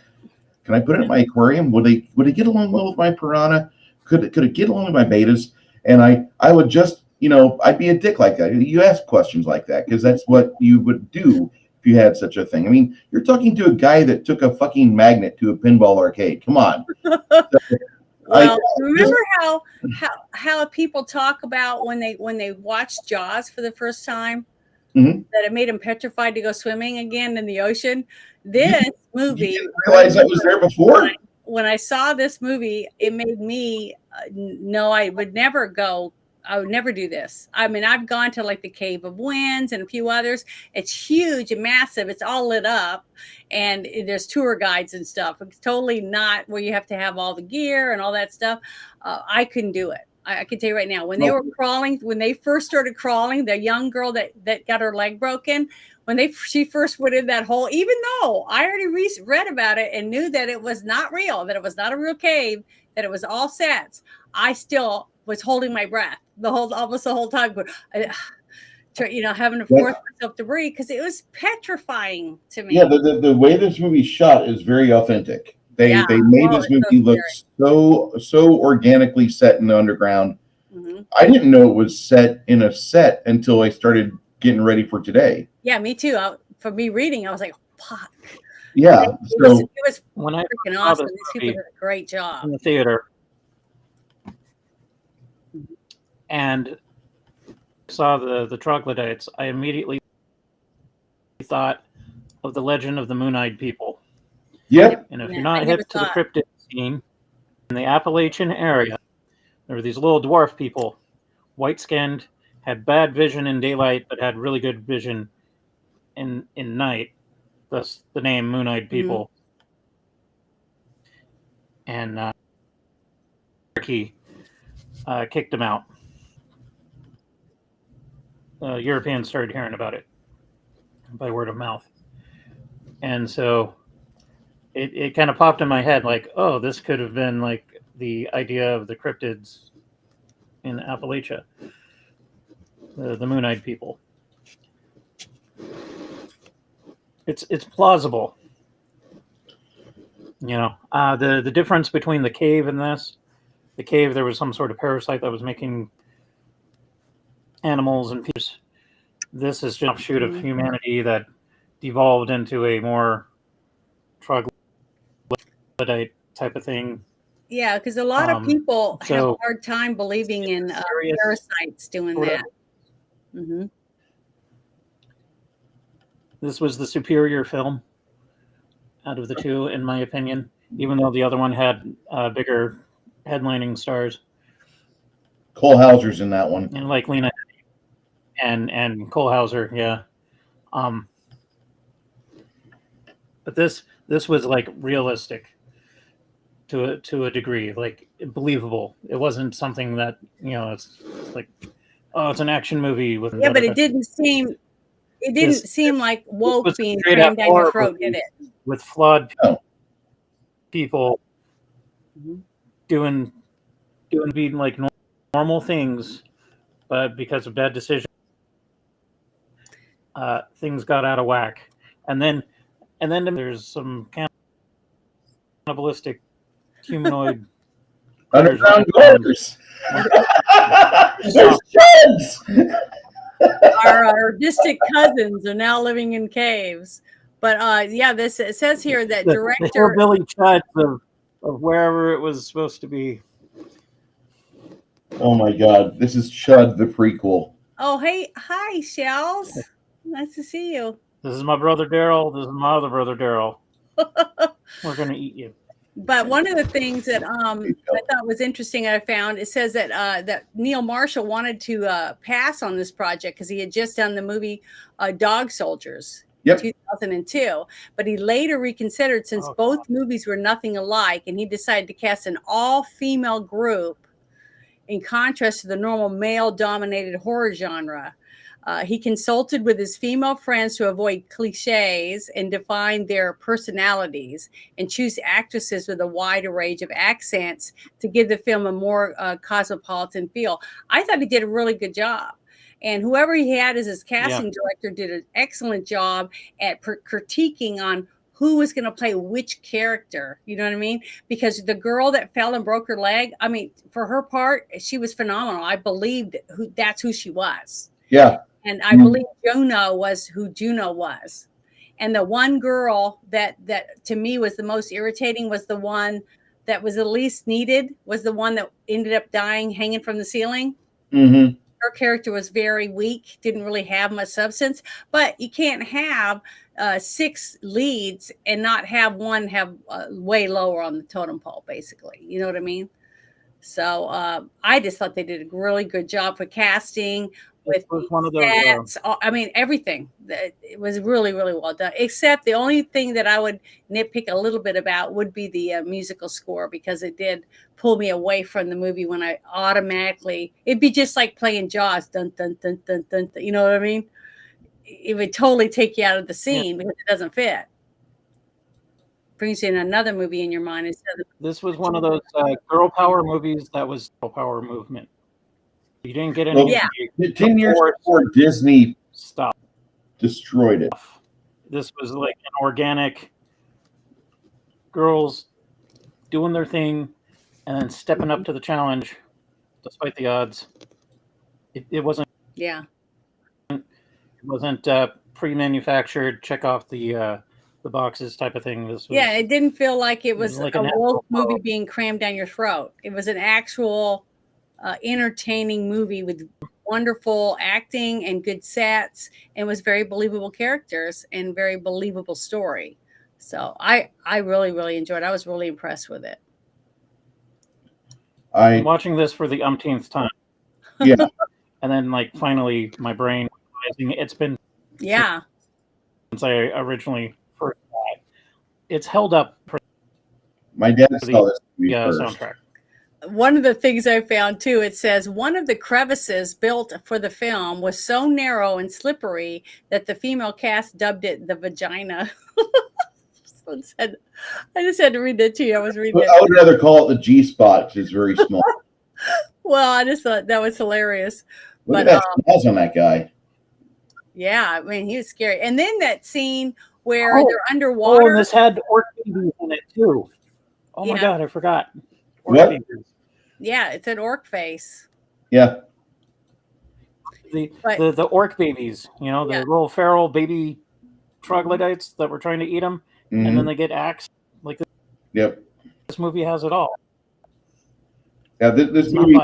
S2: Can I put it in my aquarium? Would it get along well with my piranha? Could it get along with my betas? And I would just, I'd be a dick like that. You ask questions like that because that's what you would do if you had such a thing. I mean, you're talking to a guy that took a fucking magnet to a pinball arcade. Come on.
S3: Well, remember how people talk about when they watched Jaws for the first time, that it made them petrified to go swimming again in the ocean? This movie,
S2: you didn't realize that was there before?
S3: When I saw this movie, it made me know I would never go. I would never do this. I mean, I've gone to like the Cave of Winds and a few others. It's huge and massive. It's all lit up and there's tour guides and stuff. It's totally not where you have to have all the gear and all that stuff. I couldn't do it. I can tell you right now, when they were crawling, when they first started crawling, the young girl that got her leg broken, when she first went in that hole, even though I already read about it and knew that it was not real, that it was not a real cave, that it was all sets, I still was holding my breath almost the whole time, having to force myself to breathe because it was petrifying to me.
S2: Yeah, the way this movie's shot is very authentic. They made this movie look so organically set in the underground. Mm-hmm. I didn't know it was set in a set until I started getting ready for today.
S3: Yeah, me too. For me reading, I was like, fuck.
S2: Yeah.
S3: It was
S1: when I
S3: freaking awesome. These people did a great job.
S1: In the theater. And saw the troglodytes, I immediately thought of the legend of the Moon-Eyed People.
S2: Yep.
S1: And if you're not hip to the cryptid scene, in the Appalachian area, there were these little dwarf people, white-skinned, had bad vision in daylight, but had really good vision in night. Thus the name Moon-Eyed People. Mm-hmm. And Turkey kicked them out. Europeans started hearing about it by word of mouth. And so it kind of popped in my head like, oh, this could have been like the idea of the cryptids in Appalachia, the Moon-Eyed People. It's plausible. The difference between the cave and this, the cave, there was some sort of parasite that was making animals and peers. This is just an offshoot of humanity that devolved into a more troglodyte type of thing.
S3: Yeah, because a lot of people have a hard time believing in parasites doing that. Mm-hmm.
S1: This was the superior film out of the two, in my opinion, even though the other one had bigger headlining stars.
S2: Cole Hauser's in that one.
S1: And like Lena and Cole Hauser, yeah. But this was like realistic to a degree, like believable. It wasn't something that it's like, oh, it's an action movie with.
S3: Yeah, but it didn't seem like woke being crammed down your throat, did it?
S1: With flawed people doing like normal things, but because of bad decisions things got out of whack, and then there's some cannibalistic humanoid
S2: Underground
S1: running
S2: doors.
S1: around.
S2: There's kids.
S3: Our distant cousins are now living in caves. But yeah, this it says here that
S1: The
S3: director.
S1: hillbilly chuds of wherever it was supposed to be.
S2: Oh my God, this is Chud the prequel.
S3: Oh, hey, hi, Shells. Nice to see you.
S1: This is my brother Daryl. This is my other brother Daryl. We're gonna eat you.
S3: But one of the things that I thought was interesting, I found it says that that Neil Marshall wanted to pass on this project because he had just done the movie Dog Soldiers in 2002, but he later reconsidered since both movies were nothing alike, and he decided to cast an all-female group in contrast to the normal male-dominated horror genre. He consulted with his female friends to avoid cliches and define their personalities and choose actresses with a wider range of accents to give the film a more cosmopolitan feel. I thought he did a really good job. And whoever he had as his casting director did an excellent job at critiquing on who was going to play which character. You know what I mean? Because the girl that fell and broke her leg, I mean, for her part, she was phenomenal. I believed that's who she was.
S2: Yeah.
S3: And I believe Juno was who Juno was. And the one girl that to me was the most irritating was the one that was the least needed, was the one that ended up dying hanging from the ceiling.
S2: Mm-hmm.
S3: Her character was very weak, didn't really have much substance. But you can't have 6 leads and not have one have way lower on the totem pole, basically. You know what I mean? So I just thought they did a really good job for casting. With
S1: one of those,
S3: stats, I mean, everything. It was really, really well done. Except the only thing that I would nitpick a little bit about would be the musical score, because it did pull me away from the movie when I automatically, it'd be just like playing Jaws, dun, dun, dun, dun, dun, dun, you know what I mean? It would totally take you out of the scene because it doesn't fit. Brings you in another movie in your mind instead of.
S1: This was one of those girl power movies that was girl power movement. You didn't get any.
S2: Well, 10 years before Disney
S1: stopped,
S2: destroyed it.
S1: This was like an organic girls doing their thing and then stepping up to the challenge despite the odds. It wasn't.
S3: Yeah.
S1: It wasn't pre-manufactured. Check off the boxes type of thing. This was,
S3: it didn't feel like it was
S1: like
S3: a woke movie being crammed down your throat. It was an actual entertaining movie with wonderful acting and good sets, and was very believable characters and very believable story. So I really, really enjoyed it. I was really impressed with it.
S1: I'm watching this for the umpteenth time.
S2: Yeah.
S1: And then like finally my brain realizing it's been since I originally first saw it. It's held up for
S2: my dad saw this movie first.
S1: Soundtrack.
S3: One of the things I found too, it says one of the crevices built for the film was so narrow and slippery that the female cast dubbed it the vagina. I just had to read that to you. I was reading it.
S2: I would rather call it the G spot because it's very small.
S3: Well, I just thought that was hilarious.
S2: Look at that smells on that guy.
S3: Yeah, I mean, he was scary. And then that scene where they're underwater.
S1: Oh, and this had orc babies in it too. Oh my God, I forgot.
S2: What?
S3: Babies. Yeah, it's an orc face.
S2: Yeah.
S1: The orc babies, you know, the little feral baby troglodytes that were trying to eat them, and then they get axed. Like this.
S2: Yep.
S1: This movie has it all.
S2: Yeah, this movie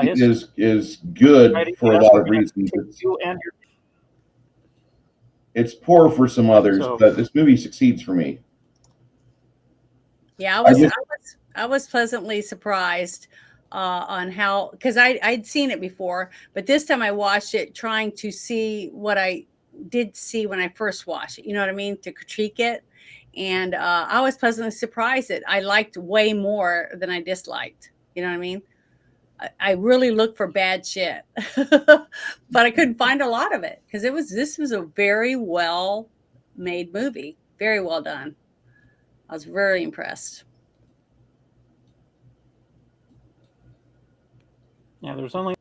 S2: is good for a lot of reasons. It's poor for some others, but this movie succeeds for me.
S3: Yeah, I was pleasantly surprised on how, because I'd seen it before, but this time I watched it trying to see what I did see when I first watched it. You know what I mean? To critique it. And I was pleasantly surprised that I liked way more than I disliked. You know what I mean? I really looked for bad shit, but I couldn't find a lot of it because this was a very well made movie. Very well done. I was very impressed.
S1: Yeah, there's only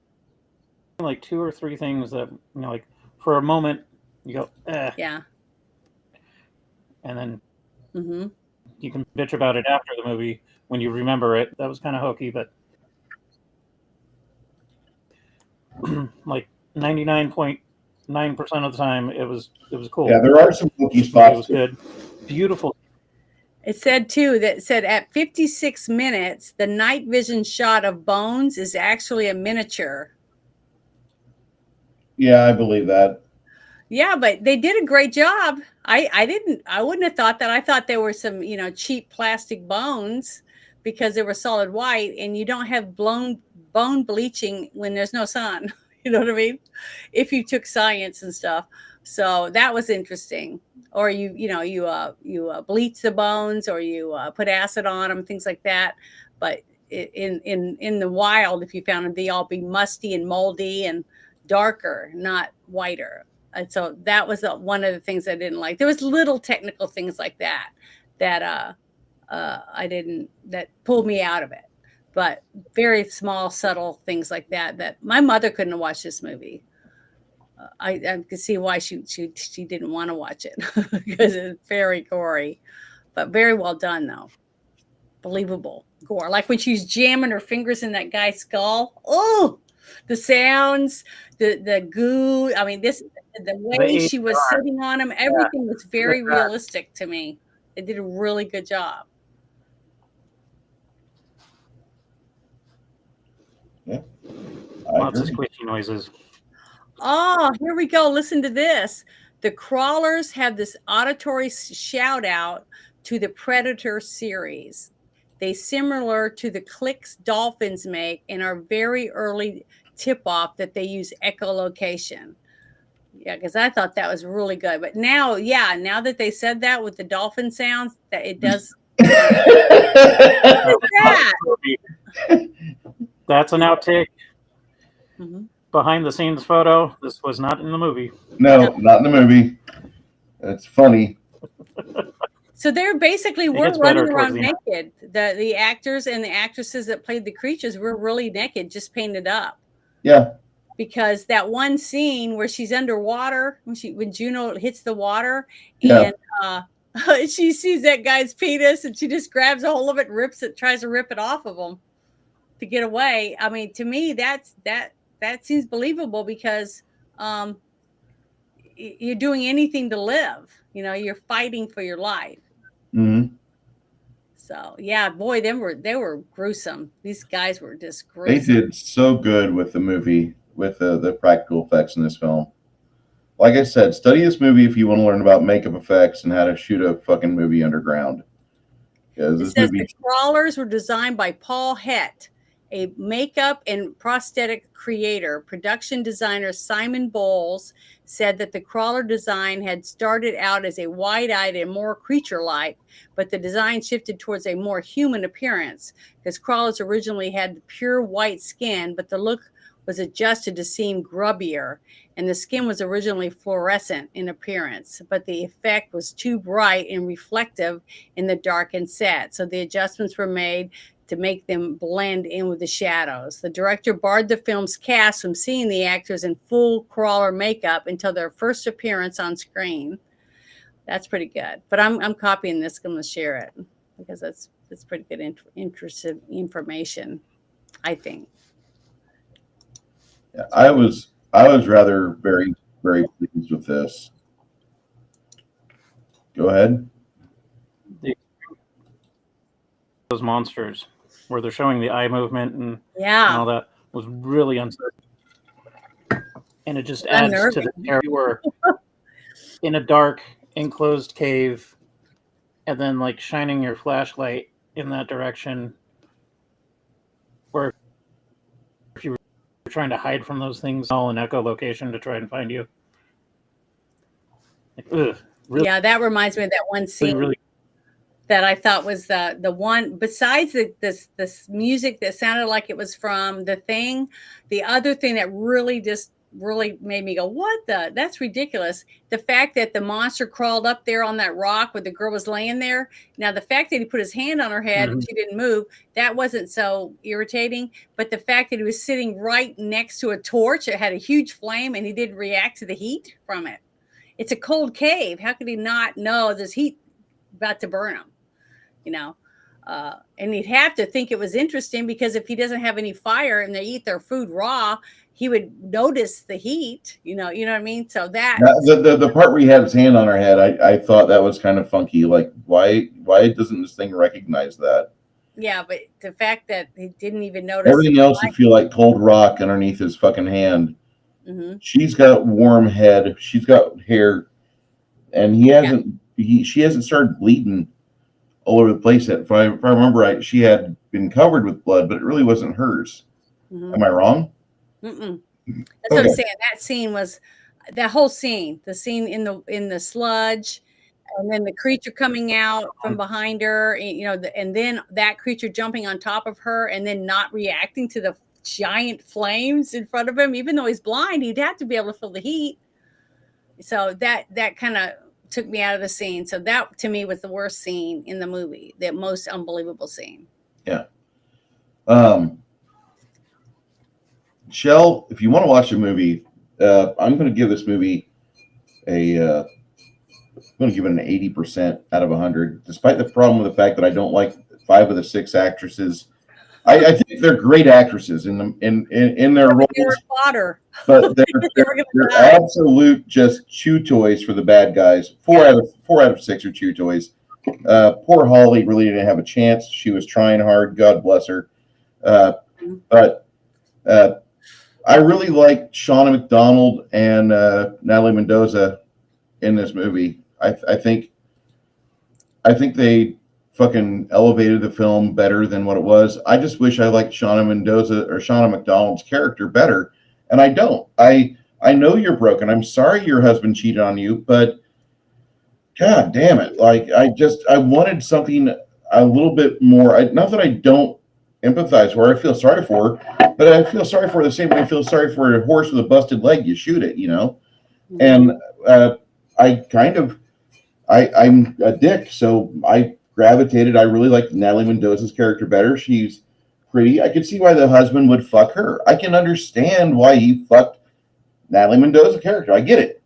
S1: like 2 or 3 things that, you know, like for a moment, You go,
S3: Yeah.
S1: and then
S3: Mm-hmm.
S1: you can bitch about it after the movie when you remember it. That was kind of hokey, but like 99.9% of the time, it was cool.
S2: Yeah, there are some hooky
S1: It
S2: spots.
S1: was good, beautiful.
S3: It said too that said at 56 minutes, the night vision shot of Bones is actually a miniature.
S2: Yeah, I believe that.
S3: Yeah, but they did a great job. I wouldn't have thought that. I thought there were some, cheap plastic bones because they were solid white, and you don't have bone bleaching when there's no sun. You know what I mean? If you took science and stuff. So that was interesting. Or you bleach the bones, or you put acid on them, things like that. But in the wild, if you found them, they all be musty and moldy and darker, not whiter. And so that was one of the things I didn't like. There was little technical things like that I didn't, that pulled me out of it, but very small, subtle things like that my mother couldn't have watched this movie. I could see why she didn't want to watch it because it's very gory, but very well done though. Believable gore, like when she's jamming her fingers in that guy's skull. Oh, the sounds, the goo. I mean, the way she was sitting on him, everything was very realistic to me. They did a really good job.
S2: Yeah,
S1: Lots of squishy noises.
S3: Oh, here we go. Listen to this. The Crawlers have this auditory shout out to the Predator series. They similar to the clicks dolphins make and are very early tip off that they use echolocation. Yeah, because I thought that was really good. But now, now that they said that with the dolphin sounds, that it does. What is that?
S1: That's an outtake.
S3: Mm-hmm.
S1: Behind the scenes photo. This was not in the movie.
S2: No, not in the movie. It's funny.
S3: So they're basically were running around naked. The actors and the actresses that played the creatures were really naked, just painted up.
S2: Yeah.
S3: Because that one scene where she's underwater when Juno hits the water and she sees that guy's penis and she just grabs a hold of it and tries to rip it off of him to get away. I mean, to me, that seems believable because you're doing anything to live. You're fighting for your life.
S2: Mm-hmm.
S3: So yeah, boy, they were gruesome. These guys were just gruesome.
S2: They did so good with the movie, with the practical effects in this film. Like I said, study this movie if you want to learn about makeup effects and how to shoot a fucking movie underground.
S3: It says the Crawlers were designed by Paul Hett, a makeup and prosthetic creator. Production designer Simon Bowles said that the crawler design had started out as a wide-eyed and more creature-like, but the design shifted towards a more human appearance because crawlers originally had pure white skin, but the look was adjusted to seem grubbier, and the skin was originally fluorescent in appearance, but the effect was too bright and reflective in the darkened set. So the adjustments were made to make them blend in with the shadows. The director barred the film's cast from seeing the actors in full crawler makeup until their first appearance on screen. That's pretty good. But I'm copying this. I'm going to share it because that's pretty good, interesting information, I think.
S2: Yeah, I was rather very, very pleased with this. Go ahead.
S1: Those monsters where they're showing the eye movement and all that was really unsettling. And it just adds to the terror. You were in a dark, enclosed cave and then like shining your flashlight in that direction where if you were trying to hide from those things, all an echolocation to try and find you. Like,
S3: really, yeah, that reminds me of that one scene that I thought was the one, besides this music that sounded like it was from The Thing, the other thing that really made me go, what that's ridiculous. The fact that the monster crawled up there on that rock where the girl was laying there. Now, the fact that he put his hand on her head and she didn't move, that wasn't so irritating. But the fact that he was sitting right next to a torch, it had a huge flame and he didn't react to the heat from it. it's a cold cave. How could he not know there's heat about to burn him? You know, and he'd have to think it was interesting because if he doesn't have any fire and they eat their food raw, he would notice the heat. You know what I mean. So that
S2: Now, the part where he had his hand on her head, I thought that was kind of funky. Like, why doesn't this thing recognize that?
S3: yeah, but the fact that he didn't even notice
S2: Everything else would feel like cold rock underneath his fucking hand.
S3: Mm-hmm.
S2: She's got warm head. She's got hair, and he hasn't. She hasn't started bleeding all over the place yet. If I remember right, she had been covered with blood, but it really wasn't hers.
S3: Mm-hmm.
S2: Am I wrong?
S3: Mm-mm. That's what I'm saying. That scene was that whole scene, the scene in the sludge, and then the creature coming out from behind her, and then that creature jumping on top of her, and then not reacting to the giant flames in front of him, even though he's blind, he'd have to be able to feel the heat. So that kind of took me out of the scene. So that to me was the worst scene in the movie, the most unbelievable scene.
S2: Yeah. Shell, if you want to watch a movie, I'm going to give this movie I'm going to give it an 80% out of 100, despite the problem with the fact that I don't like 5 of the 6 actresses. I think they're great actresses in their roles, but they're absolute just chew toys for the bad guys. 4 out of 6 are chew toys. Poor Holly really didn't have a chance. She was trying hard. God bless her. But I really like Shauna McDonald and Natalie Mendoza in this movie. I think they fucking elevated the film better than what it was. I just wish I liked Shauna McDonald's character better, and I don't. I know you're broken. I'm sorry your husband cheated on you, but God damn it! Like I wanted something a little bit more. Not that I don't empathize for her. I feel sorry for her, but I feel sorry for her the same way I feel sorry for a horse with a busted leg. You shoot it, And I'm a dick, so I gravitated. I really like Natalie Mendoza's character better. She's pretty. I can see why the husband would fuck her. I can understand why he fucked Natalie Mendoza's character. I get it.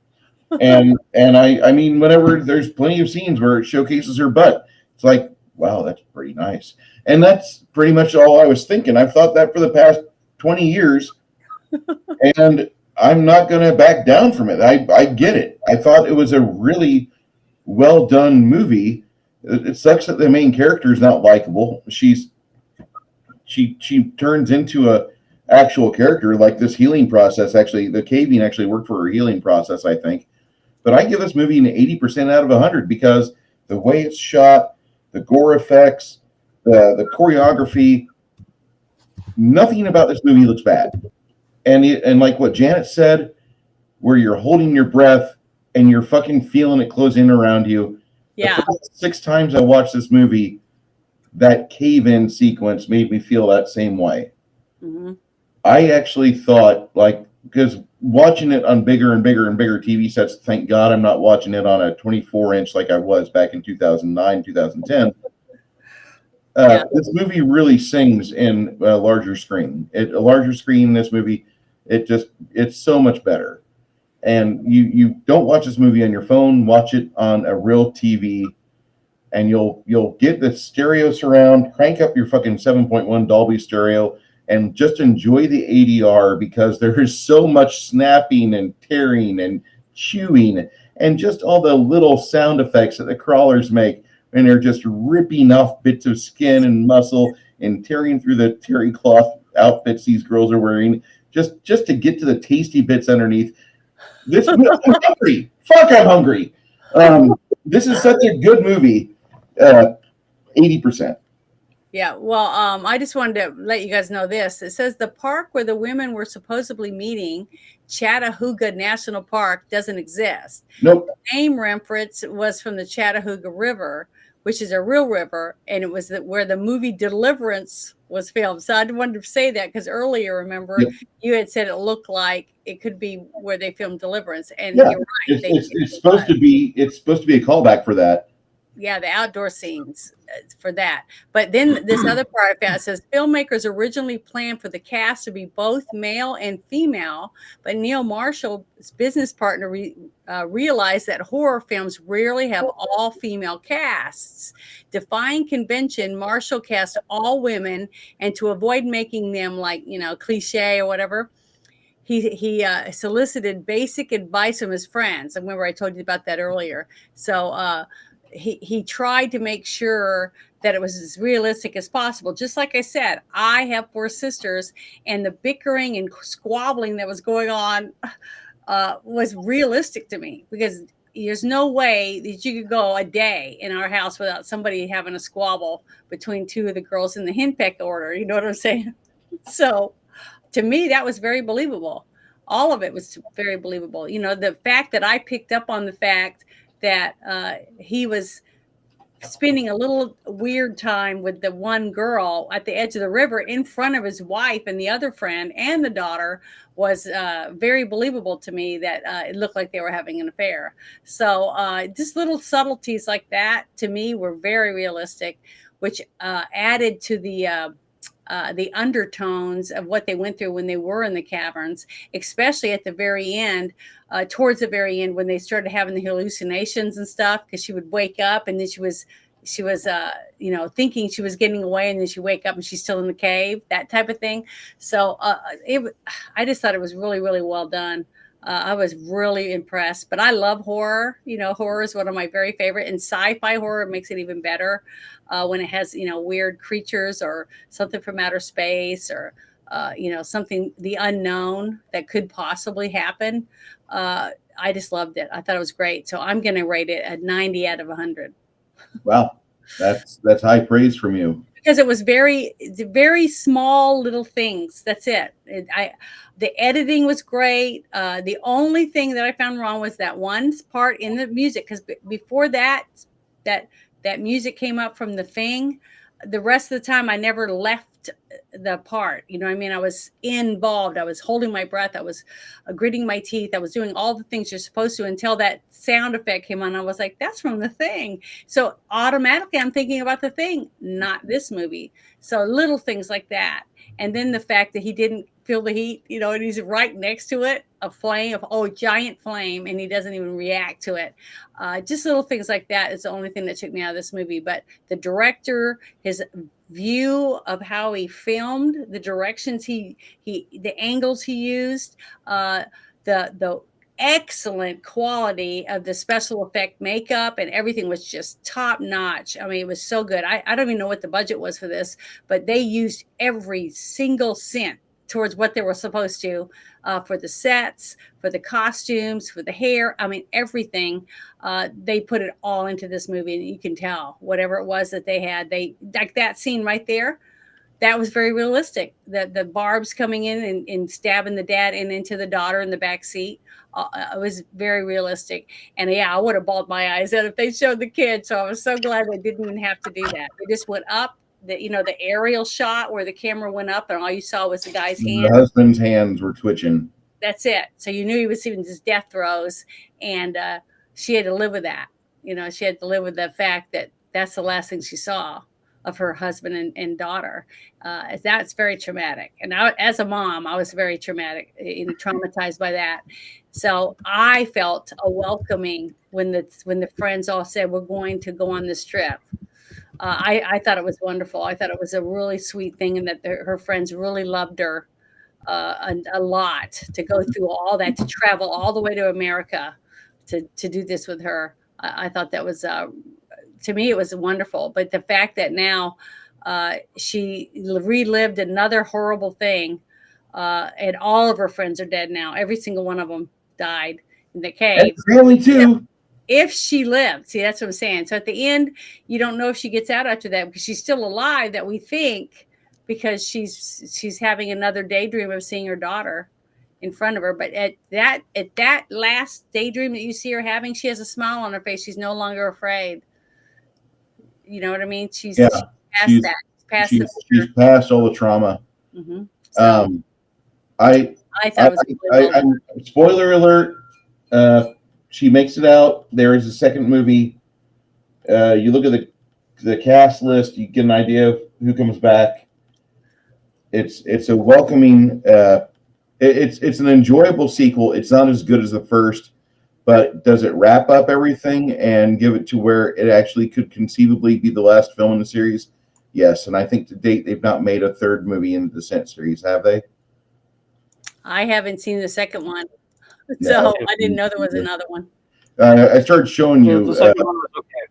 S2: And I mean, whenever there's plenty of scenes where it showcases her butt, it's like, wow, that's pretty nice. And that's pretty much all I was thinking. I've thought that for the past 20 years, and I'm not going to back down from it. I get it. I thought it was a really well done movie. It sucks that the main character is not likable. She turns into a actual character, like this healing process. Actually, the caving actually worked for her healing process, I think. But I give this movie an 80% out of 100 because the way it's shot, the gore effects, the choreography, nothing about this movie looks bad. And like what Janet said, where you're holding your breath and you're fucking feeling it close in around you.
S3: Yeah.
S2: The first 6 times I watched this movie, that cave-in sequence made me feel that same way.
S3: Mm-hmm.
S2: I actually thought, like, because watching it on bigger and bigger and bigger TV sets, thank God I'm not watching it on a 24-inch like I was back in 2009, 2010. This movie really sings in a larger screen. A larger screen, this movie, it's so much better. And you don't watch this movie on your phone, watch it on a real TV, and you'll get the stereo surround, crank up your fucking 7.1 Dolby stereo, and just enjoy the ADR because there is so much snapping and tearing and chewing and just all the little sound effects that the crawlers make, and they're just ripping off bits of skin and muscle and tearing through the terry cloth outfits these girls are wearing just to get to the tasty bits underneath. I'm hungry. Fuck, I'm hungry. This is such a good movie. 80%.
S3: Yeah, well, I just wanted to let you guys know this. It says the park where the women were supposedly meeting, Chattahooga National Park, doesn't exist.
S2: Nope.
S3: The name reference was from the Chattahooga River, which is a real river, and it was where the movie Deliverance was filmed. So I wanted to say that because earlier, remember, you had said it looked like it could be where they filmed Deliverance, and you're right.
S2: It's supposed to be a callback for that.
S3: the outdoor scenes for that. But then this other part I found says filmmakers originally planned for the cast to be both male and female, but Neil Marshall's business partner realized that horror films rarely have all female casts. Defying convention, Marshall cast all women, and to avoid making them like cliche or whatever, he solicited basic advice from his friends. I remember I told you about that earlier. So he tried to make sure that it was as realistic as possible. Just like I said, I have 4 sisters, and the bickering and squabbling that was going on was realistic to me, because there's no way that you could go a day in our house without somebody having a squabble between 2 of the girls in the henpeck order. You know what I'm saying? So to me, that was very believable. All of it was very believable. The fact that I picked up on the fact that he was spending a little weird time with the one girl at the edge of the river in front of his wife and the other friend and the daughter was very believable to me, that it looked like they were having an affair. So just little subtleties like that to me were very realistic, which added to the undertones of what they went through when they were in the caverns, especially at the very end, towards the very end, when they started having the hallucinations and stuff, because she would wake up and then she was thinking she was getting away, and then she wake up and she's still in the cave, that type of thing. So I just thought it was really, really well done. I was really impressed, but I love horror. Horror is one of my very favorite, and sci-fi horror makes it even better when it has, weird creatures or something from outer space, or, something, the unknown that could possibly happen. I just loved it. I thought it was great. So I'm going to rate it a 90 out of 100.
S2: Wow, that's high praise from you.
S3: Because it was very, very small little things. That's it. The editing was great. The only thing that I found wrong was that one part in the music, because before that music came up from the thing. The rest of the time, I never left the part. You know what I mean? I was involved. I was holding my breath. I was gritting my teeth. I was doing all the things you're supposed to, until that sound effect came on. I was like, that's from the thing. So automatically I'm thinking about the thing, not this movie. So little things like that. And then the fact that he didn't feel the heat, and he's right next to it, a giant flame, and he doesn't even react to it. Just little things like that is the only thing that took me out of this movie. But the director, his view of how he filmed, the directions the angles he used, the excellent quality of the special effect makeup, and everything was just top notch. I mean, it was so good. I don't even know what the budget was for this, but they used every single cent towards what they were supposed to, for the sets, for the costumes, for the hair. I mean, everything. They put it all into this movie, and you can tell whatever it was that they had. They, like that scene right there, that was very realistic. The barbs coming in and stabbing the dad and into the daughter in the back seat. It was very realistic. And yeah, I would have bawled my eyes out if they showed the kid. So I was so glad they didn't even have to do that. They just went up. The aerial shot where the camera went up and all you saw was the guy's hand.
S2: The husband's hands were twitching.
S3: That's it. So you knew he was even just death throes, and she had to live with that. She had to live with the fact that that's the last thing she saw of her husband and daughter. That's very traumatic. And as a mom, I was very traumatized by that. So I felt a welcoming when the friends all said, we're going to go on this trip. I thought it was wonderful. I thought it was a really sweet thing, and that her friends really loved her a lot, to go through all that, to travel all the way to America to do this with her. I thought that was, to me, it was wonderful. But the fact that now she relived another horrible thing, and all of her friends are dead now. Every single one of them died in the cave.
S2: And family too.
S3: If she lived. See, that's what I'm saying. So at the end, you don't know if she gets out after that, because she's still alive, that we think, because she's having another daydream of seeing her daughter in front of her. But at that last daydream that you see her having, she has a smile on her face. She's no longer afraid. You know what I mean? She's past that.
S2: She's past all the trauma.
S3: Mm-hmm. So,
S2: I thought it was spoiler alert. She makes it out. There is a second movie. You look at the cast list, you get an idea of who comes back. It's a welcoming. It's an enjoyable sequel. It's not as good as the first, but does it wrap up everything and give it to where it actually could conceivably be the last film in the series? Yes, and I think to date they've not made a third movie in the Descent series, have they?
S3: I haven't seen the second one,
S2: Yeah.
S3: so I didn't know there was another one.
S2: I started showing
S1: So
S2: you.
S1: the second one was okay.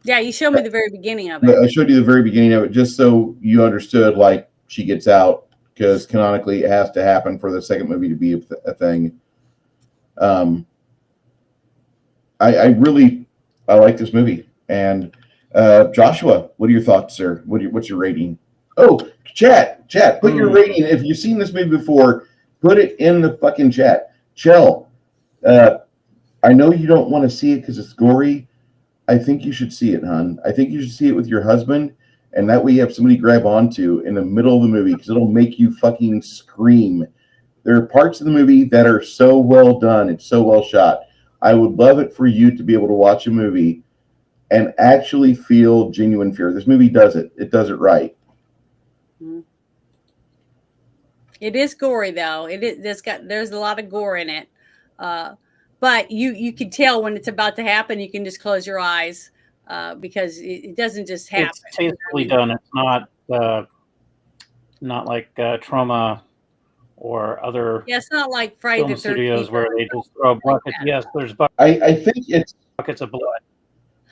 S3: Yeah, you showed me the very beginning of it.
S2: I showed you the very beginning of it just so you understood. Like she gets out because canonically it has to happen for the second movie to be a thing. I really like this movie. And Joshua, what are your thoughts, sir? What's your rating? Oh, chat, put your rating. If you've seen this movie before, put it in the fucking chat. Chell, I know you don't want to see it because it's gory. I think you should see it, hon. I think you should see it with your husband, and that way you have somebody to grab onto in the middle of the movie because it'll make you fucking scream. There are parts of the movie that are so well done. It's so well shot. I would love it for you to be able to watch a movie and actually feel genuine fear. This movie does it. It does it right.
S3: It is gory though. It is. There's a lot of gore in it, but you can tell when it's about to happen. You can just close your eyes because it doesn't just happen.
S1: It's tastefully done. It's not like Trauma or other.
S3: Yeah, it's not like Friday the 13th
S1: studios where they just throw buckets. Yes, there's
S2: I think it's
S1: buckets of blood.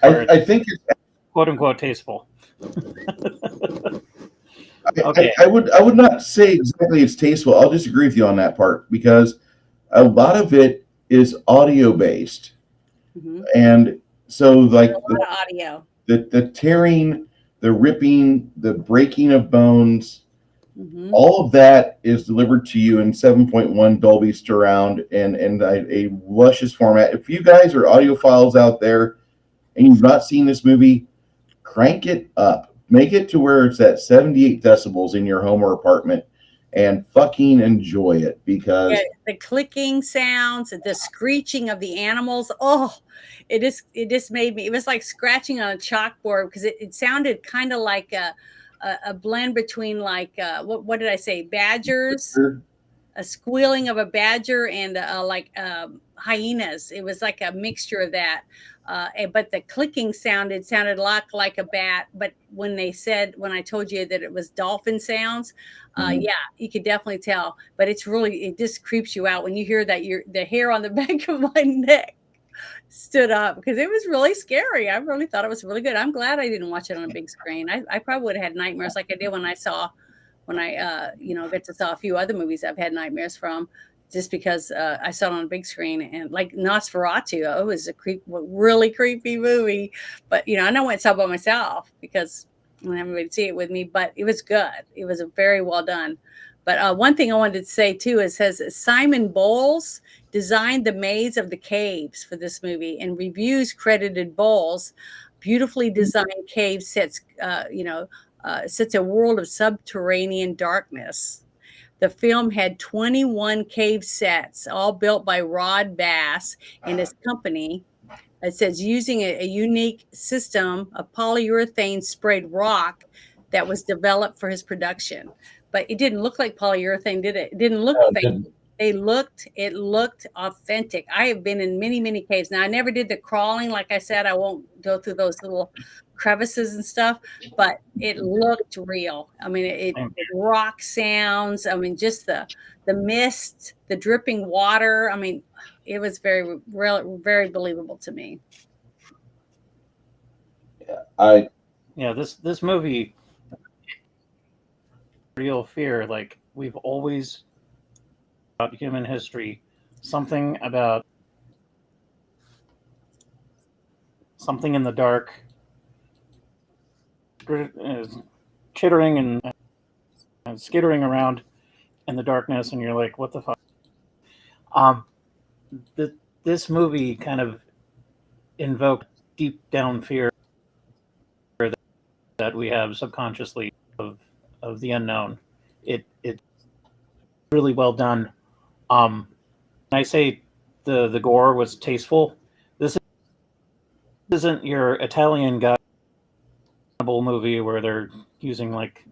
S2: I think it's
S1: quote unquote tasteful.
S2: Okay. I would not say exactly it's tasteful. I'll disagree with you on that part because a lot of it is audio based, and so like
S3: a lot of audio,
S2: the tearing, the ripping, the breaking of bones, all of that is delivered to you in 7.1 Dolby surround and a luscious format. If you guys are audiophiles out there and you've not seen this movie, crank it up. Make it to where it's at 78 decibels in your home or apartment and fucking enjoy it because
S3: the clicking sounds, the screeching of the animals. Oh, it just made me, it was like scratching on a chalkboard because it sounded kind of like a blend between like, what did I say? Badgers, a squealing of a badger and hyenas. It was like a mixture of that. But the clicking sounded a lot like a bat. But when I told you that it was dolphin sounds, yeah, you could definitely tell. But it just creeps you out when you hear that the hair on the back of my neck stood up because it was really scary. I really thought it was really good. I'm glad I didn't watch it on a big screen. I probably would have had nightmares like I did when I get to saw a few other movies I've had nightmares from, just because I saw it on a big screen. And like Nosferatu, it was a really creepy movie. But I know I went and saw it by myself because I didn't have anybody to see it with me. But it was good. It was very well done. But one thing I wanted to say too, it says Simon Bowles designed the maze of the caves for this movie, and reviews credited Bowles. Beautifully designed cave sets, sets a world of subterranean darkness. The film had 21 cave sets, all built by Rod Bass and his company. It says using a unique system of polyurethane sprayed rock that was developed for his production. But it didn't look like polyurethane, did it? It didn't look fake. It looked authentic. I have been in many, many caves. Now, I never did the crawling. Like I said, I won't go through those little crevices and stuff, but it looked real. I mean, it rock sounds. I mean, just the mist, the dripping water. I mean, it was very, very believable to me.
S1: This movie, real fear. Like we've always about human history, something in the dark, chittering and skittering around in the darkness, and you're like, what the fuck? This movie kind of invoked deep down fear that we have subconsciously of the unknown. It's really well done. When I say the gore was tasteful, this isn't your Italian movie where they're using like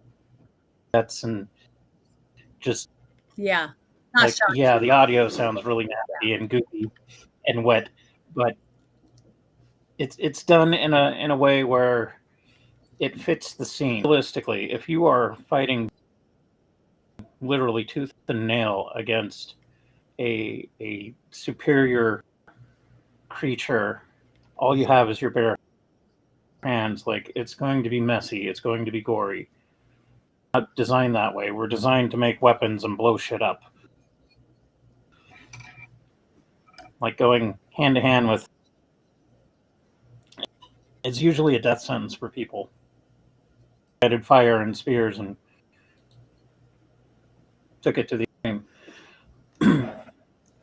S1: sets and just
S3: Yeah. Not
S1: like,
S3: shocking.
S1: yeah, the audio sounds really nasty and goofy and wet, but it's done in a way where it fits the scene. Realistically, if you are fighting literally tooth and nail against a superior creature, all you have is your bare hands. Like, it's going to be messy. It's going to be gory. Not designed that way. We're designed to make weapons and blow shit up. Like going hand to hand with, it's usually a death sentence for people. Added fire and spears and took it to the extreme.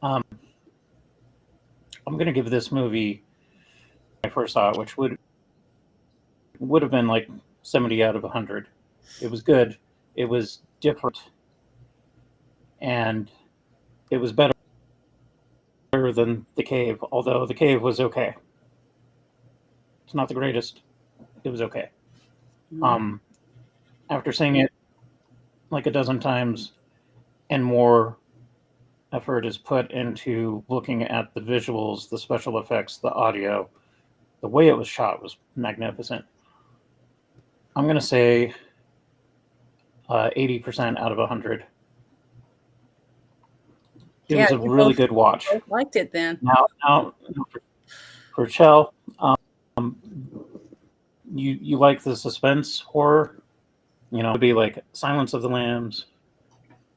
S1: I'm going to give this movie, when I first saw it, which would have been like 70 out of 100. It was good. It was different, and it was better than The Cave. Although The Cave was okay. It's not the greatest. It was okay. After seeing it like a dozen times, and more effort is put into looking at the visuals, the special effects, the audio, the way it was shot was magnificent. I'm going to say 80% out of 100. It was a really good watch.
S3: I liked it then.
S1: Now for Chell, you like the suspense horror? You know, it'd be like Silence of the Lambs,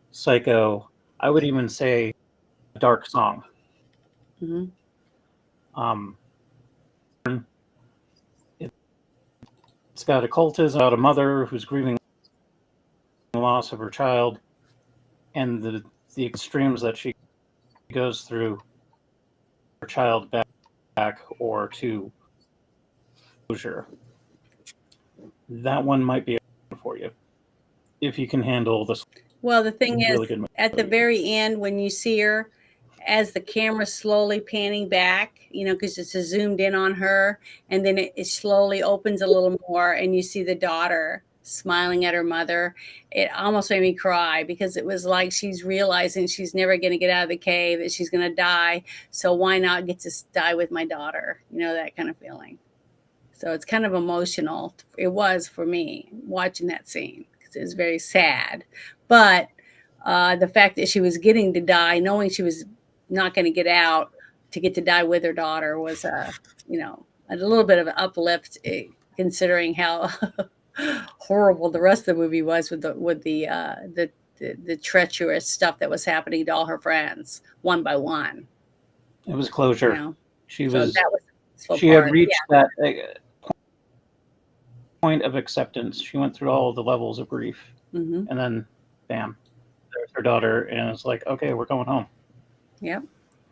S1: Psycho. I would even say Dark Song.
S3: Mm-hmm.
S1: It's got occultism, about a mother who's grieving the loss of her child, and the extremes that she goes through her child back or to closure. That one might be for you if you can handle this.
S3: Well, the thing
S1: really
S3: is,
S1: good
S3: at the very end, when you see her, as the camera slowly panning back, you know, because it's zoomed in on her, and then it slowly opens a little more, and you see the daughter smiling at her mother. It almost made me cry because it was like she's realizing she's never going to get out of the cave, that she's going to die. So why not get to die with my daughter? You know, that kind of feeling. So it's kind of emotional. It was for me watching that scene because it was very sad. But the fact that she was getting to die, knowing she was not going to get out, to get to die with her daughter was, you know, a little bit of an uplift, considering how horrible the rest of the movie was with the treacherous stuff that was happening to all her friends one by one.
S1: It was closure.
S3: You know?
S1: She
S3: So
S1: was.
S3: that was
S1: She had reached that point of acceptance. She went through all the levels of grief,
S3: Mm-hmm.
S1: and then, bam, there's her daughter, and it's like, okay, we're going home.
S3: Yep.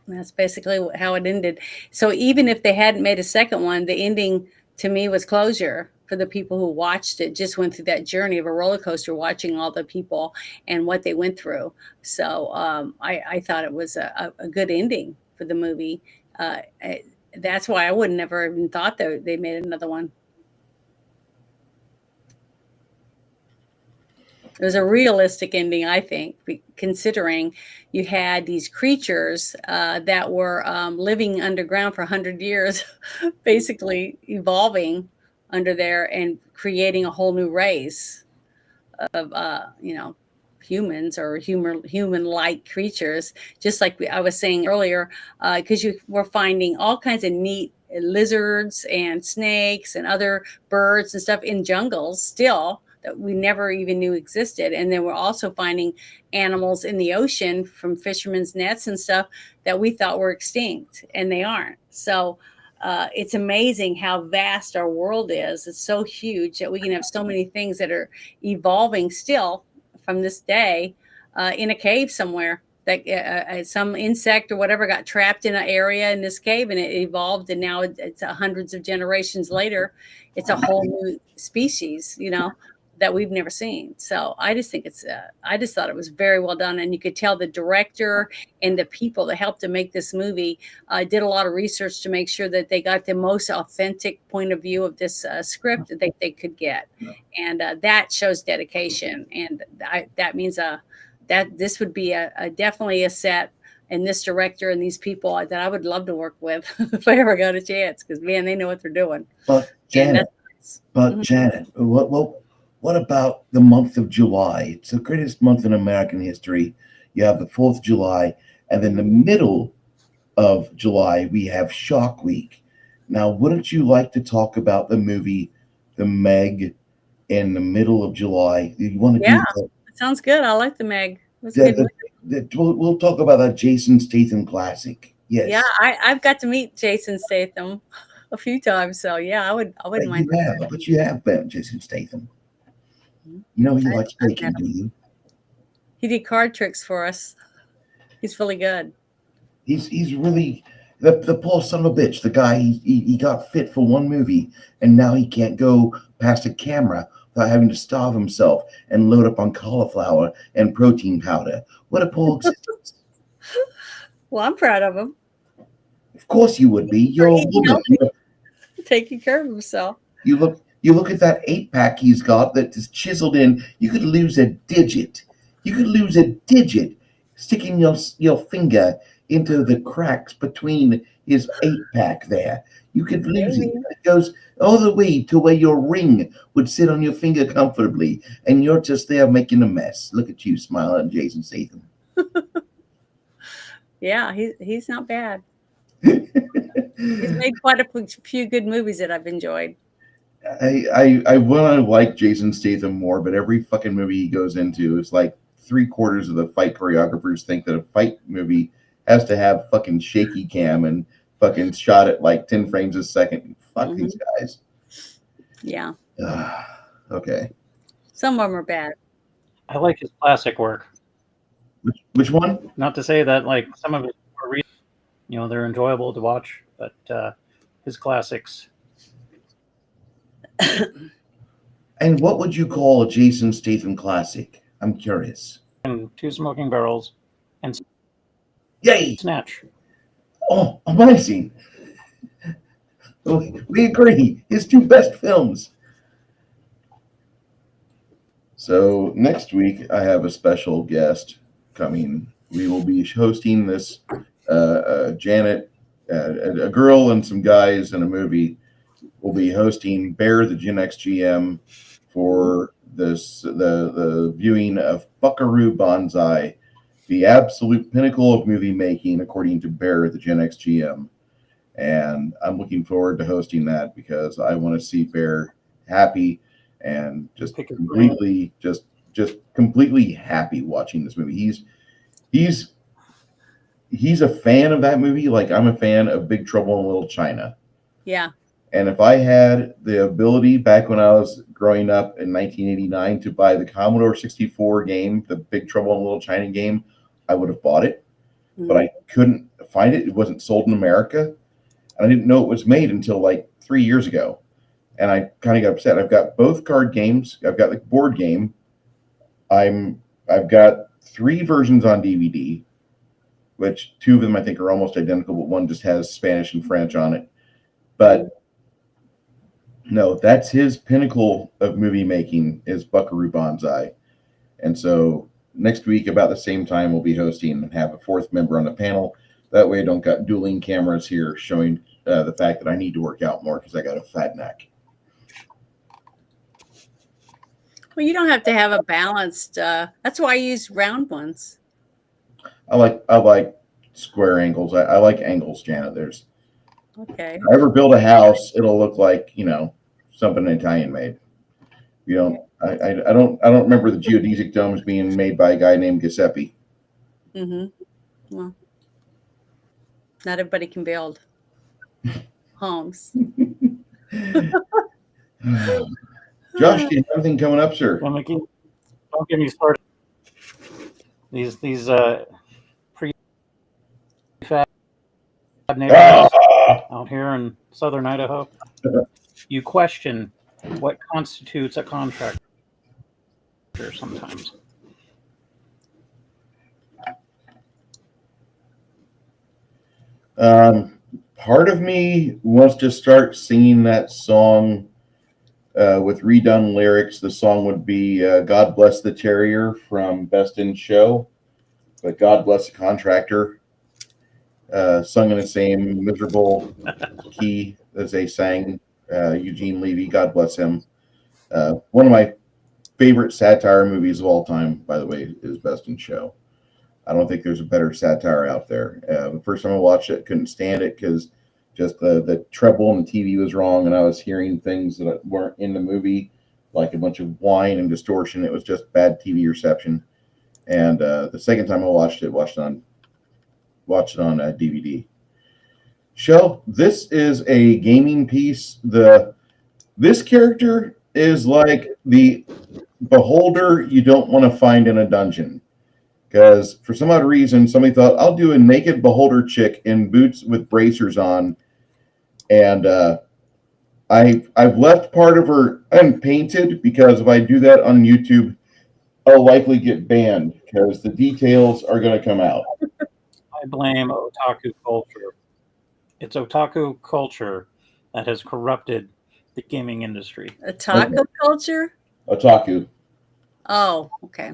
S3: That's basically how it ended. So even if they hadn't made a second one, the ending to me was closure for the people who watched it, just went through that journey of a roller coaster, watching all the people and what they went through. So I thought it was a good ending for the movie. That's why I would never even thought that they made another one. It was a realistic ending, I think, considering you had these creatures that were living underground for 100 years, basically evolving under there and creating a whole new race of, you know, humans or human-like creatures. Just like I was saying earlier, because you were finding all kinds of neat lizards and snakes and other birds and stuff in jungles still that we never even knew existed. And then we're also finding animals in the ocean from fishermen's nets and stuff that we thought were extinct, and they aren't. So it's amazing how vast our world is. It's so huge that we can have so many things that are evolving still from this day in a cave somewhere. That some insect or whatever got trapped in an area in this cave, and it evolved, and now it's hundreds of generations later, it's a whole new species, you know, that we've never seen. So I just think I just thought it was very well done. And you could tell the director and the people that helped to make this movie did a lot of research to make sure that they got the most authentic point of view of this script that they could get. And that shows dedication. And that means that this would be definitely a set, and this director and these people that I would love to work with if I ever got a chance, because man, they know what they're doing.
S4: But Janet, Janet, what about the month of July? It's the greatest month in American history. You have the 4th of July, and then the middle of July, we have Shark Week. Now, wouldn't you like to talk about the movie The Meg in the middle of July? You want to
S3: Yeah,
S4: do
S3: that sounds good. I like the Meg. That's
S4: that?
S3: good.
S4: We'll talk about that Jason Statham classic. Yes.
S3: Yeah, I've got to meet Jason Statham a few times, so yeah, I wouldn't mind.
S4: But you have met Jason Statham. You know he likes bacon, do you?
S3: He did card tricks for us. He's really good.
S4: He's really the poor son of a bitch. The guy he got fit for one movie, and now he can't go past a camera without having to starve himself and load up on cauliflower and protein powder. What a poor existence.
S3: Well, I'm proud of him.
S4: Of course you would be. You're a woman.
S3: Taking care of himself.
S4: You look at that 8-pack he's got that is chiseled in. You could lose a digit. You could lose a digit sticking your finger into the cracks between his 8-pack there. You could lose it. It goes all the way to where your ring would sit on your finger comfortably, and you're just there making a mess. Look at you smiling, Jason Statham.
S3: Yeah, he's not bad. He's made quite a few good movies that I've enjoyed.
S2: I want to like Jason Statham more, but every fucking movie he goes into, it's like 3/4 of the fight choreographers think that a fight movie has to have fucking shaky cam and fucking shot at like 10 frames a second. Fuck these guys.
S3: Yeah.
S2: Okay.
S3: Some of them are bad.
S1: I like his classic work.
S2: Which one?
S1: Not to say that like some of it are they're enjoyable to watch, but his classics.
S4: And what would you call a Jason Statham classic? I'm curious.
S1: And Two Smoking Barrels and
S4: Yay!
S1: Snatch.
S4: Oh, amazing. We agree. His 2 best films.
S2: So next week I have a special guest coming. We will be hosting this Janet, a girl and some guys in a movie. Will be hosting Bear the Gen X GM for the viewing of Buckaroo Banzai, the absolute pinnacle of movie making, according to Bear the Gen X GM. And I'm looking forward to hosting that because I want to see Bear happy and just completely happy watching this movie. He's a fan of that movie like I'm a fan of Big Trouble in Little China.
S3: Yeah.
S2: And if I had the ability back when I was growing up in 1989 to buy the Commodore 64 game, the Big Trouble in Little China game, I would have bought it. But I couldn't find it. It wasn't sold in America. And I didn't know it was made until like 3 years ago. And I kind of got upset. I've got both card games. I've got the board game. I've got 3 versions on DVD, which 2 of them I think are almost identical, but one just has Spanish and French on it. But no, that's his pinnacle of movie making is Buckaroo Banzai. And so next week, about the same time, we'll be hosting and have a 4th member on the panel. That way I don't got dueling cameras here showing the fact that I need to work out more because I got a fat neck.
S3: Well, you don't have to have a balanced. That's why I use round ones.
S2: I like square angles. I like angles, Janet. There's
S3: Okay.
S2: If I ever build a house, it'll look like, something Italian made. I don't remember the geodesic domes being made by a guy named Giuseppe.
S3: Well, not everybody can build homes.
S2: Josh, do you have anything coming up, sir?
S1: Don't get me started. These prefab neighborhoods out here in southern Idaho. You question what constitutes a contract. sometimes.
S2: Part of me wants to start singing that song with redone lyrics. The song would be God Bless the Terrier from Best in Show, but God Bless the Contractor, sung in the same miserable key as they sang Eugene Levy, God bless him. One of my favorite satire movies of all time, by the way, is Best in Show. I don't think there's a better satire out there. The first time I watched it, couldn't stand it because just the treble and the TV was wrong, and I was hearing things that weren't in the movie, like a bunch of whine and distortion. It was just bad TV reception. And the second time I watched it on DVD. Shell, this is a gaming piece. This character is like the beholder you don't want to find in a dungeon. Because for some odd reason, somebody thought, I'll do a naked beholder chick in boots with bracers on. And I've left part of her unpainted because if I do that on YouTube, I'll likely get banned because the details are going to come out.
S1: I blame otaku culture. It's otaku culture that has corrupted the gaming industry.
S3: Otaku culture?
S2: Otaku.
S3: Oh, okay.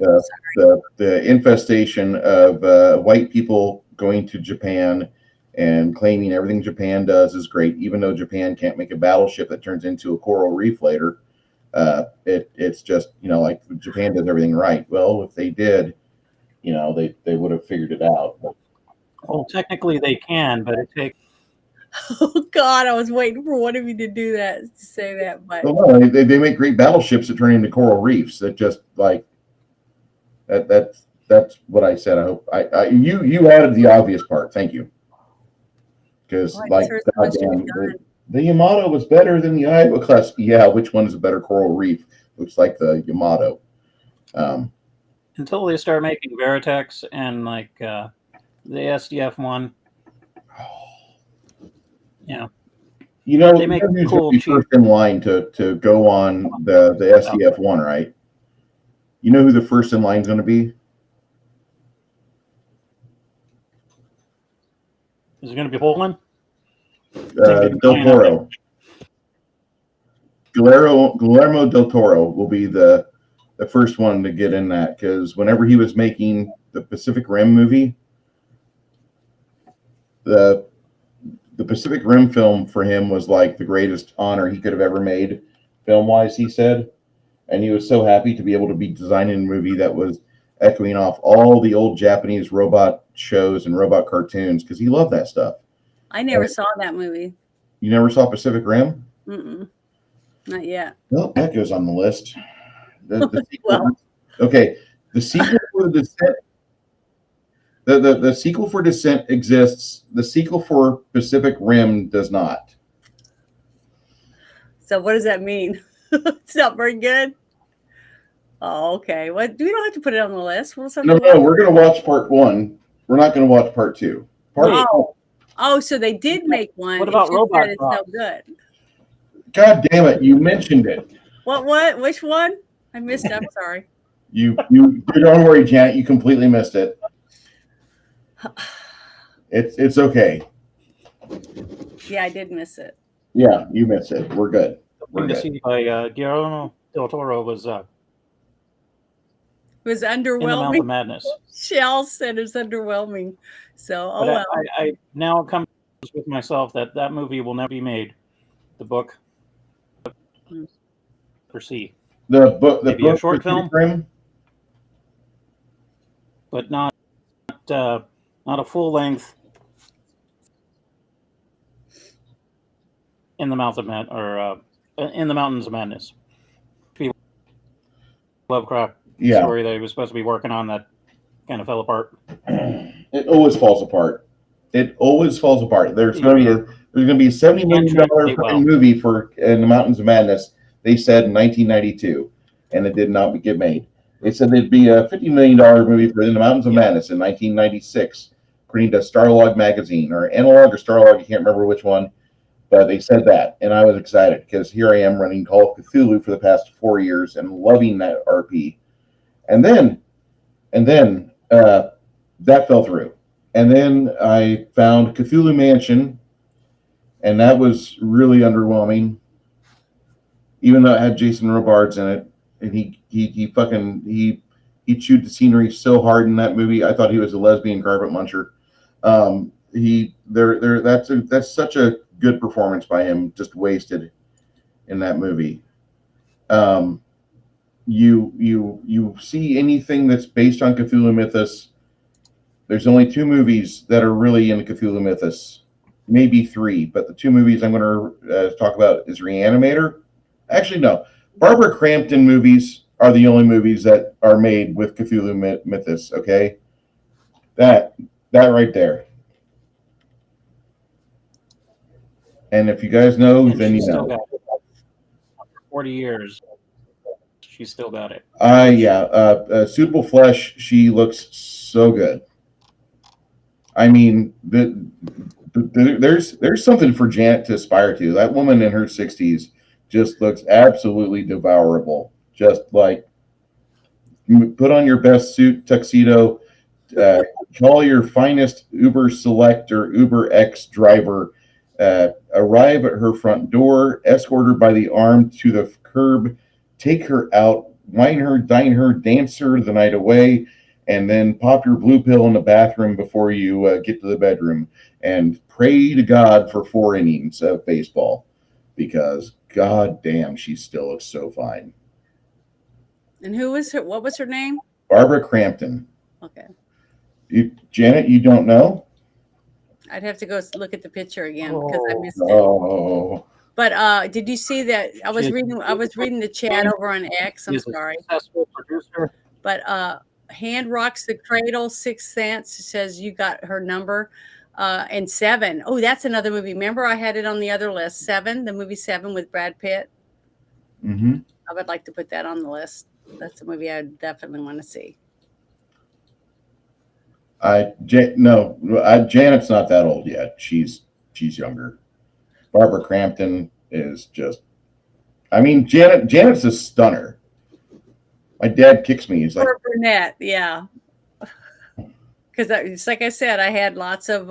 S2: The infestation of white people going to Japan and claiming everything Japan does is great, even though Japan can't make a battleship that turns into a coral reef later. It's just, like Japan does everything right. Well, if they did, they would have figured it out.
S1: Well, technically they can, but it takes.
S3: Oh God, I was waiting for one of you to do that, to say that. But
S2: well, no, they make great battleships that turn into coral reefs. That just like that's what I said. I hope you added the obvious part. Thank you. Because goddamn, the Yamato was better than the Iowa class. Yeah, which one is a better coral reef? Looks like the Yamato.
S1: Until they start making Veritex and like the SDF one. Yeah.
S2: They make who's cool be first in line to go on the SDF one, right? You know who the first in line is going to be?
S1: Is it going to be Poland?
S2: Del Toro. Guillermo del Toro will be the first one to get in that because whenever he was making the Pacific Rim movie, the Pacific Rim film for him was like the greatest honor he could have ever made, film-wise, he said. And he was so happy to be able to be designing a movie that was echoing off all the old Japanese robot shows and robot cartoons because he loved that stuff.
S3: I never saw that movie.
S2: You never saw Pacific Rim?
S3: Mm-mm. Not yet.
S2: Well, that goes on the list. The sequel, okay, the sequel for Descent. The sequel for Descent exists. The sequel for Pacific Rim does not.
S3: So what does that mean? It's not very good. Oh, okay. What? We don't have to put it on the list.
S2: No, we're going to watch part 1. We're not going to watch part 2.
S3: Oh, so they did make one.
S1: What about Robot?
S3: It's no good.
S2: God damn it! You mentioned it.
S3: What? Which one? I missed it. I'm sorry.
S2: You don't worry, Janet. You completely missed it. It's okay.
S3: Yeah, I did miss it.
S2: Yeah, you missed it. We're good.
S1: We're good. To see by Guillermo del Toro was
S3: underwhelming.
S1: In the Mouth of Madness.
S3: Shell said it's underwhelming. So,
S1: well. I now come with myself that movie will never be made. The book. For C.
S2: The book.
S1: Maybe a short film. But not a full length. In the Mouth of Madness, or in the Mountains of Madness. Lovecraft story that he was supposed to be working on that kind of fell apart.
S2: It always falls apart. There's going to be a $70 million movie in the Mountains of Madness. They said in 1992, and it did not get made. They said there'd be a $50 million movie for In the Mountains of Madness in 1996, according to Starlog magazine or Analog or Starlog. I can't remember which one. But they said that, and I was excited because here I am running Call of Cthulhu for the past 4 years and loving that RP. And then that fell through. And then I found Cthulhu Mansion, and that was really underwhelming. Even though it had Jason Robards in it, and he chewed the scenery so hard in that movie. I thought he was a lesbian carpet muncher. That's such a good performance by him, just wasted in that movie. You see anything that's based on Cthulhu Mythos, there's only 2 movies that are really in Cthulhu Mythos, maybe 3, but the 2 movies I'm going to talk about is Reanimator. Actually, no. Barbara Crampton movies are the only movies that are made with Cthulhu Mythos, okay? That right there. And if you guys know,
S1: And
S2: then
S1: she
S2: you
S1: still
S2: know.
S1: got it. After 40 years, she still got it.
S2: Suitable Flesh, she looks so good. I mean, there's something for Janet to aspire to. That woman in her 60s just looks absolutely devourable. Just like, put on your best suit, tuxedo, call your finest Uber Select or Uber X driver, arrive at her front door, escort her by the arm to the curb, take her out, wine her, dine her, dance her the night away, and then pop your blue pill in the bathroom before you get to the bedroom, and pray to God for 4 innings of baseball, because God damn, she still looks so fine.
S3: And who was her? What was her name?
S2: Barbara Crampton.
S3: Okay.
S2: Janet, you don't know?
S3: I'd have to go look at the picture again because I missed it.
S2: Oh.
S3: But did you see that? I was reading the chat over on X. I'm
S1: He's
S3: sorry.
S1: a successful producer.
S3: But Hand Rocks the Cradle, Sixth Sense says you got her number. And Seven. Oh, that's another movie. Remember, I had it on the other list. Seven, the movie Seven with Brad Pitt.
S2: Mm-hmm.
S3: I would like to put that on the list. That's a movie I definitely want to see.
S2: Janet's not that old yet. She's younger. Barbara Crampton is just. I mean, Janet's a stunner. My dad kicks me. He's like,
S3: brunette, yeah. Because it's like I said, I had lots of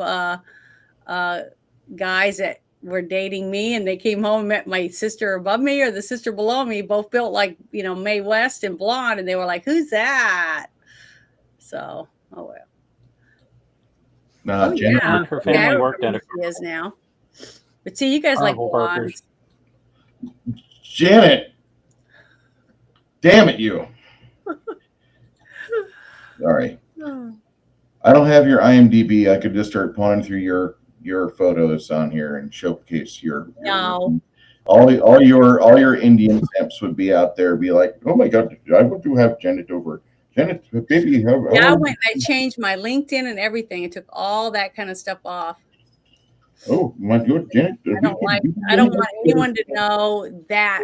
S3: guys that were dating me, and they came home and met my sister above me or the sister below me, both built like Mae West and blonde, and they were like, "Who's that?" So, oh well.
S2: Janet,
S1: And her family worked at
S3: She is now. But see, you guys like blondes.
S2: Janet, damn it, you. Sorry. I don't have your IMDb. I could just start pawning through your photos on here and showcase your
S3: No.
S2: all your Indian temps would be out there, be like, oh my God, I want to have Janet over. Janet, baby,
S3: I changed my LinkedIn and everything. It took all that kind of stuff off.
S2: Oh my God, Janet.
S3: I don't want anyone to know that,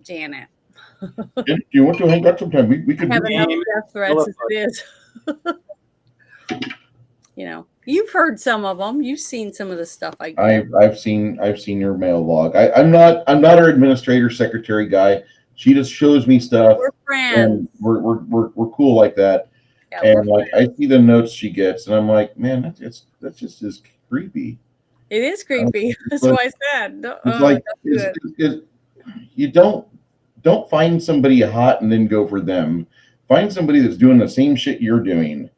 S3: Janet.
S2: Janet, you want to hang out sometime? We could
S3: have enough death threats as it is. You've heard some of them. You've seen some of the stuff I get.
S2: I've seen your mail log. I'm not her administrator secretary guy. She just shows me stuff.
S3: We're friends.
S2: And we're cool like that. Yeah, and like friends. I see the notes she gets, and I'm like, man, that's just as creepy.
S3: It is creepy. That's why I said.
S2: It's like you don't find somebody hot and then go for them. Find somebody that's doing the same shit you're doing,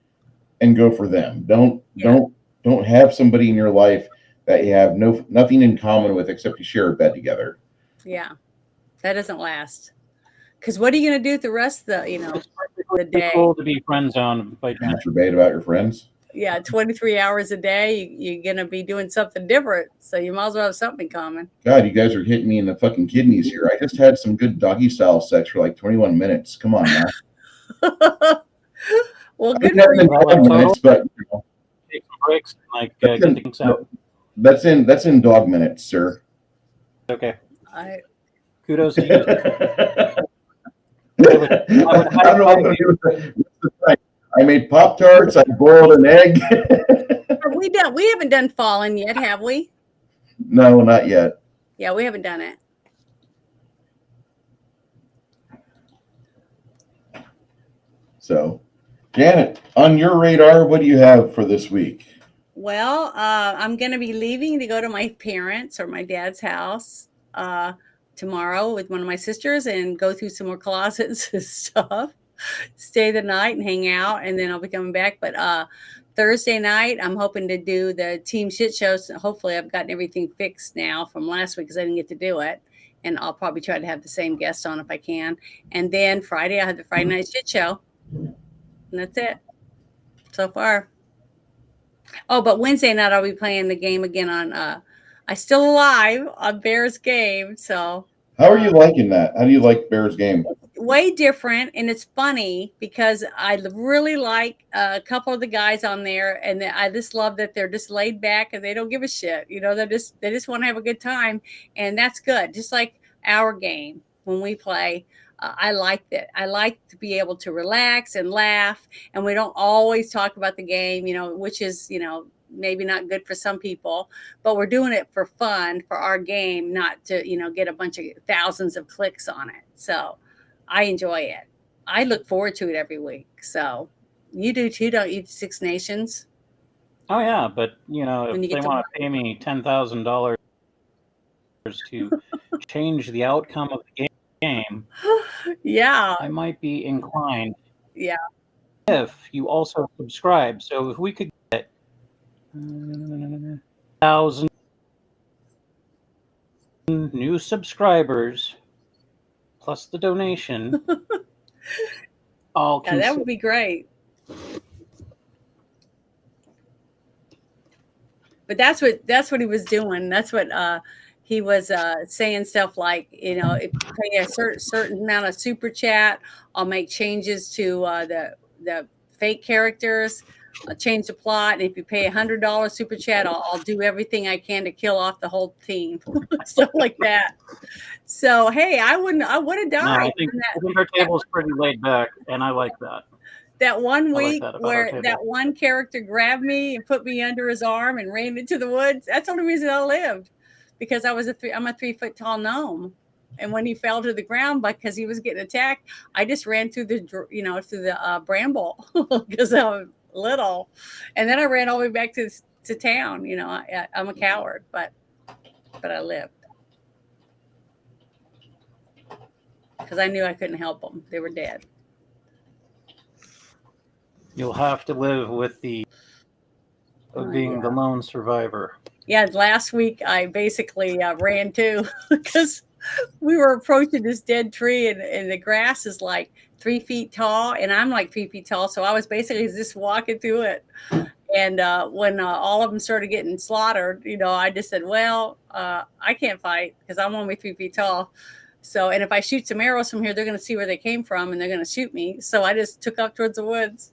S2: and go for them. Don't have somebody in your life that you have nothing in common with except you share a bed together.
S3: Yeah, that doesn't last. Because what are you going to do with the rest of the day?
S1: It's cool to be friend zoned by
S2: masturbate about your friends.
S3: Yeah, 23 hours a day. You're going to be doing something different, so you might as well have something in common.
S2: God, you guys are hitting me in the fucking kidneys here. I just had some good doggy style sex for like 21 minutes. Come on now.
S3: Well, good for you.
S2: Minutes, but
S1: take some breaks, like get things out.
S2: That's in dog minutes, sir.
S1: Okay. Kudos to you.
S2: I made Pop-Tarts. I boiled an egg.
S3: We haven't done Fallen yet, have we?
S2: No, not yet.
S3: Yeah, we haven't done it.
S2: So, Janet, on your radar, what do you have for this week?
S3: Well, I'm going to be leaving to go to my parents or my dad's house tomorrow with one of my sisters and go through some more closets and stuff, stay the night and hang out, and then I'll be coming back. But Thursday night, I'm hoping to do the team shit show. So hopefully I've gotten everything fixed now from last week because I didn't get to do it. And I'll probably try to have the same guest on if I can. And then Friday, I have the Friday night shit show. And that's it so far. Oh, but Wednesday night I'll be playing the game again on I Still Alive on Bears game. So
S2: How are you liking that? How do you like Bears game?
S3: way different, and it's funny because I really like a couple of the guys on there, and I just love that they're just laid back and they don't give a shit. You know, they just want to have a good time, and that's good. Just like our game when we play. I like that. I like to be able to relax and laugh, and we don't always talk about the game, you know, which is, you know, maybe not good for some people, but we're doing it for fun for our game, not to, you know, get a bunch of thousands of clicks on it. So I enjoy it. I look forward to it every week. So you do too, don't you, Six Nations?
S1: Oh yeah, but you know,
S3: When you
S1: if
S3: get
S1: they
S3: to
S1: want to pay me $10,000 to change the outcome of the game,
S3: Yeah.
S1: I might be inclined.
S3: Yeah.
S1: If you also subscribe, so if we could get 1,000 new subscribers plus the donation, I'll
S3: Yeah, that
S1: consider.
S3: would be great. But that's what he was doing. That's what he was saying stuff like, you know, if you pay a certain amount of super chat, I'll make changes to the fake characters. I'll change the plot, and if you pay $100 super chat, I'll do everything I can to kill off the whole team, stuff like that. So hey, I would have
S1: No,
S3: died.
S1: I think our table's pretty laid back, and I like that.
S3: That one
S1: like
S3: week
S1: that about our
S3: where
S1: table.
S3: that one character grabbed me and put me under his arm and ran into the woods. That's the only reason I lived, because I'm a 3 foot tall gnome. And when he fell to the ground because he was getting attacked, I just ran through the bramble because I'm little. And then I ran all the way back to town. You know, I'm a coward, but I lived because I knew I couldn't help them. They were dead.
S1: You'll have to live with the of being the lone survivor.
S3: Yeah, last week I basically ran too because we were approaching this dead tree, and the grass is like 3 feet tall, and I'm like 3 feet tall. So I was basically just walking through it. And when all of them started getting slaughtered, you know, I just said, well, I can't fight because I'm only 3 feet tall. So, and if I shoot some arrows from here, they're going to see where they came from and they're going to shoot me. So I just took off towards the woods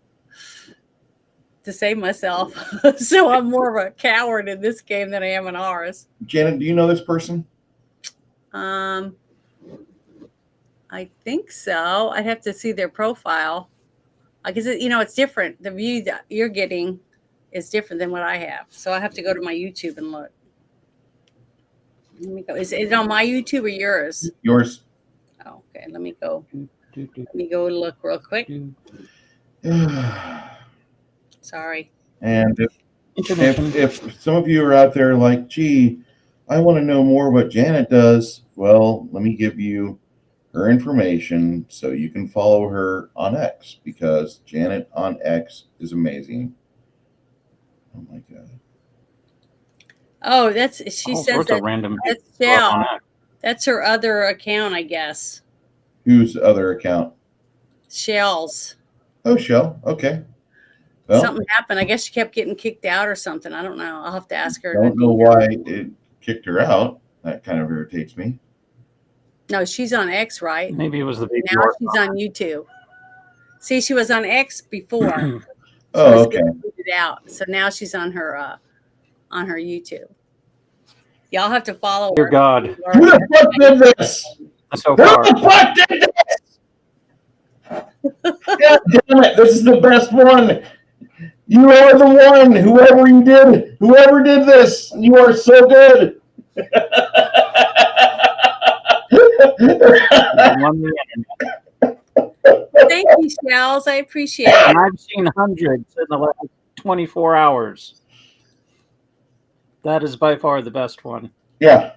S3: to save myself. So I'm more of a coward in this game than I am in ours.
S2: Janet, do you know this person?
S3: I think so. I'd have to see their profile. Because, you know, it's different. The view that you're getting is different than what I have. So I have to go to my YouTube and look. Let me go. Is it on my YouTube or yours?
S2: Yours.
S3: Oh, okay. Let me go. Let me go look real quick. Sorry.
S2: And if some of you are out there like, gee, I want to know more what Janet does, well, let me give you her information so you can follow her on X, because Janet on X is amazing. Oh my God.
S3: Oh, she
S1: All
S3: says
S1: sorts
S3: that
S1: of random
S3: that's
S1: people on
S3: Shell.
S1: X.
S3: That's her other account, I guess.
S2: Whose other account?
S3: Shell's.
S2: Oh, Shell. Okay. Well,
S3: Something happened. I guess she kept getting kicked out or something. I don't know. I'll have to ask her.
S2: don't know why it kicked her out. That kind of irritates me.
S3: No, she's on X, right?
S1: Maybe it was the baby.
S3: Now she's on YouTube. See, she was on X before.
S2: Oh, okay.
S3: Out. So now she's on her YouTube. Y'all have to follow
S1: Dear
S3: her.
S1: God.
S2: Who the fuck did this?
S1: So
S2: Who
S1: far.
S2: the fuck did this? God damn it! This is the best one. You are the one. Whoever did this, you are so good.
S3: That Thank you, Shells. I appreciate it.
S1: And I've seen hundreds in the last 24 hours. That is by far the best one.
S2: Yeah.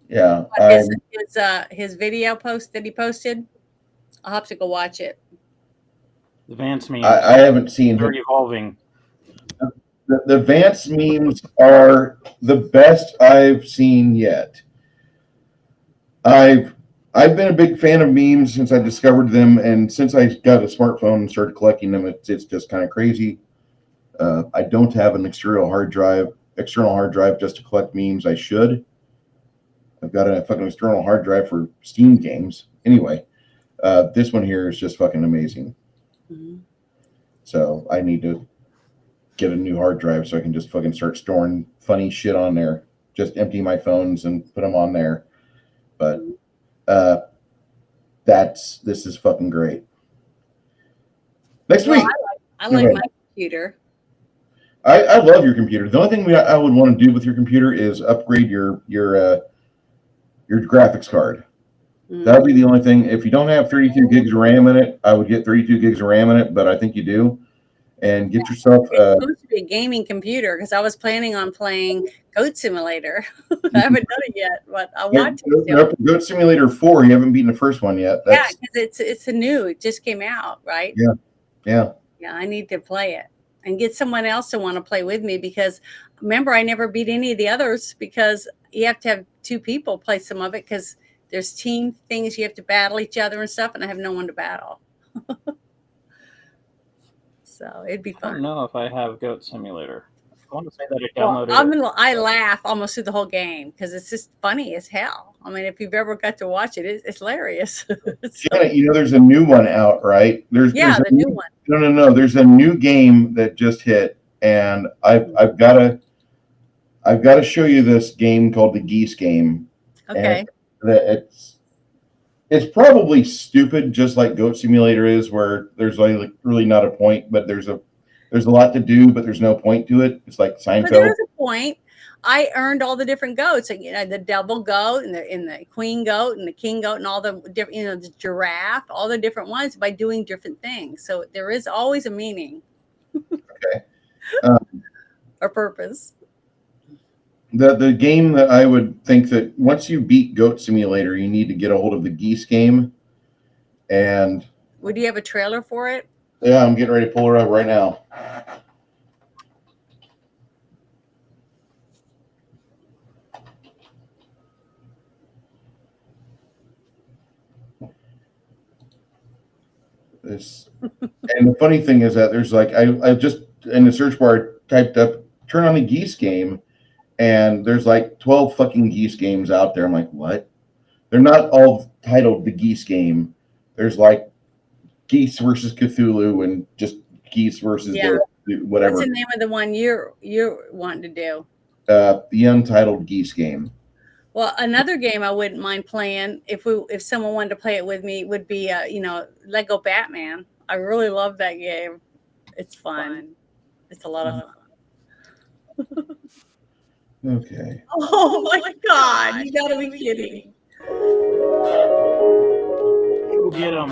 S2: Yeah.
S3: His video post that he posted, I'll have to go watch it.
S1: The Vance memes.
S2: I haven't seen
S1: They're evolving.
S2: the Vance memes are the best I've seen yet. I've been a big fan of memes since I discovered them, and since I got a smartphone and started collecting them, it's just kind of crazy. I don't have an external hard drive just to collect memes. I should. I've got a fucking external hard drive for Steam games. Anyway, this one here is just fucking amazing.
S3: Mm-hmm.
S2: So I need to get a new hard drive so I can just fucking start storing funny shit on there. Just empty my phones and put them on there. But this is fucking great. Next week.
S3: I like my computer.
S2: I love your computer. The only thing I would want to do with your computer is upgrade your graphics card.
S3: Mm-hmm.
S2: That would be the only thing. If you don't have 32 gigs of RAM in it, I would get 32 gigs of RAM in it, but I think you do. And get yourself.
S3: It's supposed to be a gaming computer because I was planning on playing Goat Simulator. I haven't done it yet, but I want to.
S2: Goat Simulator 4. You haven't beaten the first one yet.
S3: Yeah, because it's a new. It just came out, right?
S2: Yeah.
S3: I need to play it and get someone else to want to play with me because remember I never beat any of the others because you have to have two people play some of it because there's team things you have to battle each other and stuff, and I have no one to battle. So it'd be fun.
S1: I don't know if I have Goat Simulator. I want to say that I downloaded it.
S3: I laugh almost through the whole game because it's just funny as hell. I mean, if you've ever got to watch it, it's hilarious.
S2: Janet, there's a new one out, right? There's
S3: the new one.
S2: No. There's a new game that just hit, and I've got to show you this game called the Geese Game.
S3: Okay.
S2: It's probably stupid, just like Goat Simulator is, where there's like really not a point, but there's a lot to do, but there's no point to it. It's like Seinfeld. But
S3: there is a point. I earned all the different goats, the double goat and the queen goat and the king goat and all the different, the giraffe, all the different ones by doing different things. So there is always a meaning.
S2: Okay.
S3: Or purpose.
S2: The game that I would think that once you beat Goat Simulator, you need to get a hold of the Geese Game. And
S3: would you have a trailer for it?
S2: Yeah, I'm getting ready to pull her up right now. And the funny thing is that there's like I just in the search bar typed up turn on the Geese Game, and there's like 12 fucking Geese games out there. I'm like, what? They're not all titled the Geese Game. There's like Geese versus Cthulhu and just Geese versus whatever.
S3: What's the name of the one you're wanting to do?
S2: The Untitled Geese Game.
S3: Well, another game I wouldn't mind playing if someone wanted to play it with me would be Lego Batman. I really love that game. It's fun. It's a lot of fun.
S2: Okay.
S3: Oh my God! You gotta be kidding.
S1: Get them.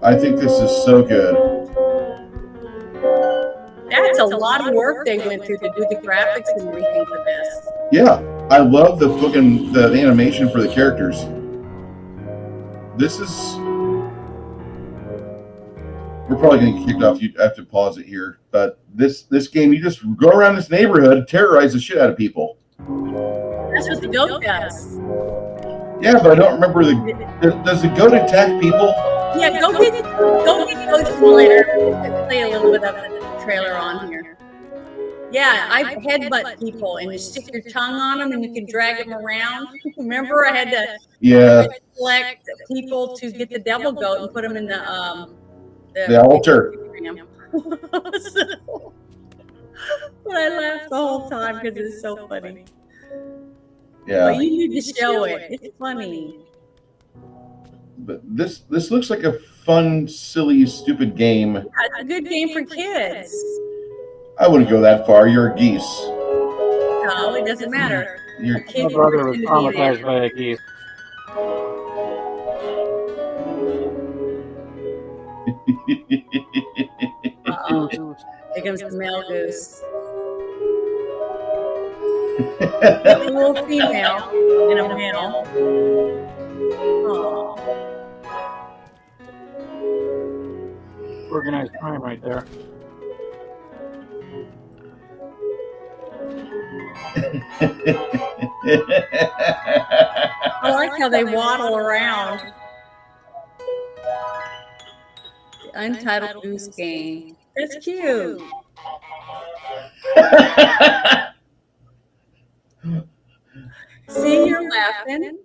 S2: I think this is so good.
S3: That's a lot of work they went through to do the graphics and everything for this.
S2: Yeah, I love the fucking the animation for the characters. This is. We're probably going to get kicked off. You have to pause it here. But this game, you just go around this neighborhood and terrorize the shit out of people.
S3: That's what the goat does.
S2: Yeah, but I don't remember does the goat attack people?
S3: Yeah, go get Goat Simulator. Play a little bit of the trailer on here. Yeah, I headbutt people and you stick your tongue on them and you can drag them around. Remember, I had to select people to get the devil goat and put them in the
S2: altar.
S3: But I laughed the whole time because it's so funny.
S2: Yeah.
S3: But you need to show it. It's funny.
S2: But this looks like a fun, silly, stupid game.
S3: Yeah, it's a good game for kids.
S2: I wouldn't go that far. You're a geese.
S3: No, No, it doesn't matter.
S2: You're,
S3: A kid
S1: My
S3: can
S1: brother was
S3: pretend to be an
S1: traumatized by a geese.
S3: Uh-oh. Here comes the male goose. A little female and a male. Oh,
S1: Organized crime right there.
S3: I like how they waddle around. The Untitled Goose Game. That's cute. See, you're laughing.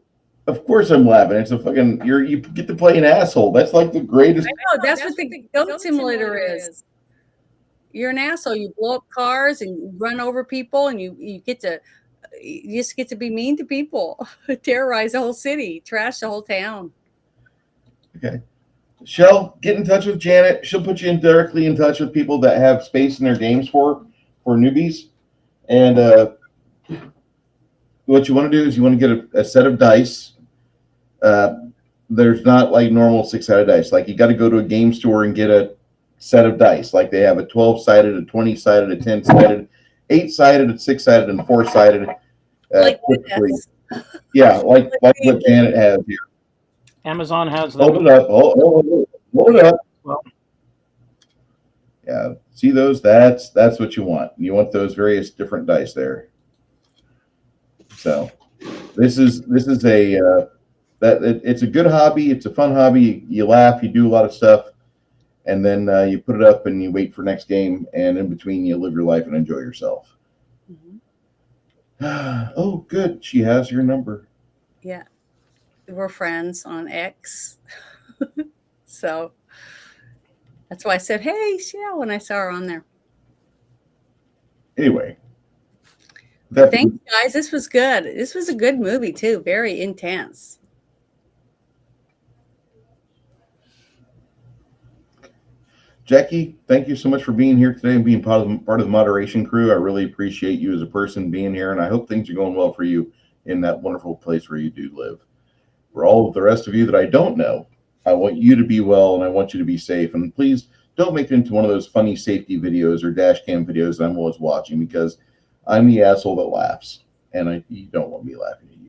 S2: Of course I'm laughing. It's a fucking you get to play an asshole. That's like the greatest.
S3: I know, that's what the goat simulator is. You're an asshole. You blow up cars and you run over people, and you just get to be mean to people, terrorize the whole city, trash the whole town.
S2: Okay. Shell, get in touch with Janet. She'll put you directly in touch with people that have space in their games for newbies. And what you want to do is you want to get a set of dice. There's not like normal 6-sided dice. Like you got to go to a game store and get a set of dice. Like they have a 12-sided, a 20-sided, a 10-sided, 8-sided, a 6-sided, and 4-sided.
S3: Like
S2: Typically,
S3: this.
S2: yeah, like what Janet has here.
S1: Amazon has them.
S2: Hold it up. Hold it up.
S1: Well,
S2: Yeah, see those? That's what you want. You want those various different dice there. So this is a it's a good hobby. It's a fun hobby. You laugh, you do a lot of stuff, and then you put it up and you wait for next game, and in between you live your life and enjoy yourself.
S3: Mhm.
S2: Oh, good. She has your number.
S3: Yeah. We're friends on X. So that's why I said, hey, Shell, when I saw her on there.
S2: Anyway.
S3: Thanks, guys. This was good. This was a good movie, too. Very intense.
S2: Jackie, thank you so much for being here today and being part of the moderation crew. I really appreciate you as a person being here, and I hope things are going well for you in that wonderful place where you do live. For all of the rest of you that I don't know, I want you to be well and I want you to be safe. And please don't make it into one of those funny safety videos or dash cam videos that I'm always watching, because I'm the asshole that laughs, and you don't want me laughing at you.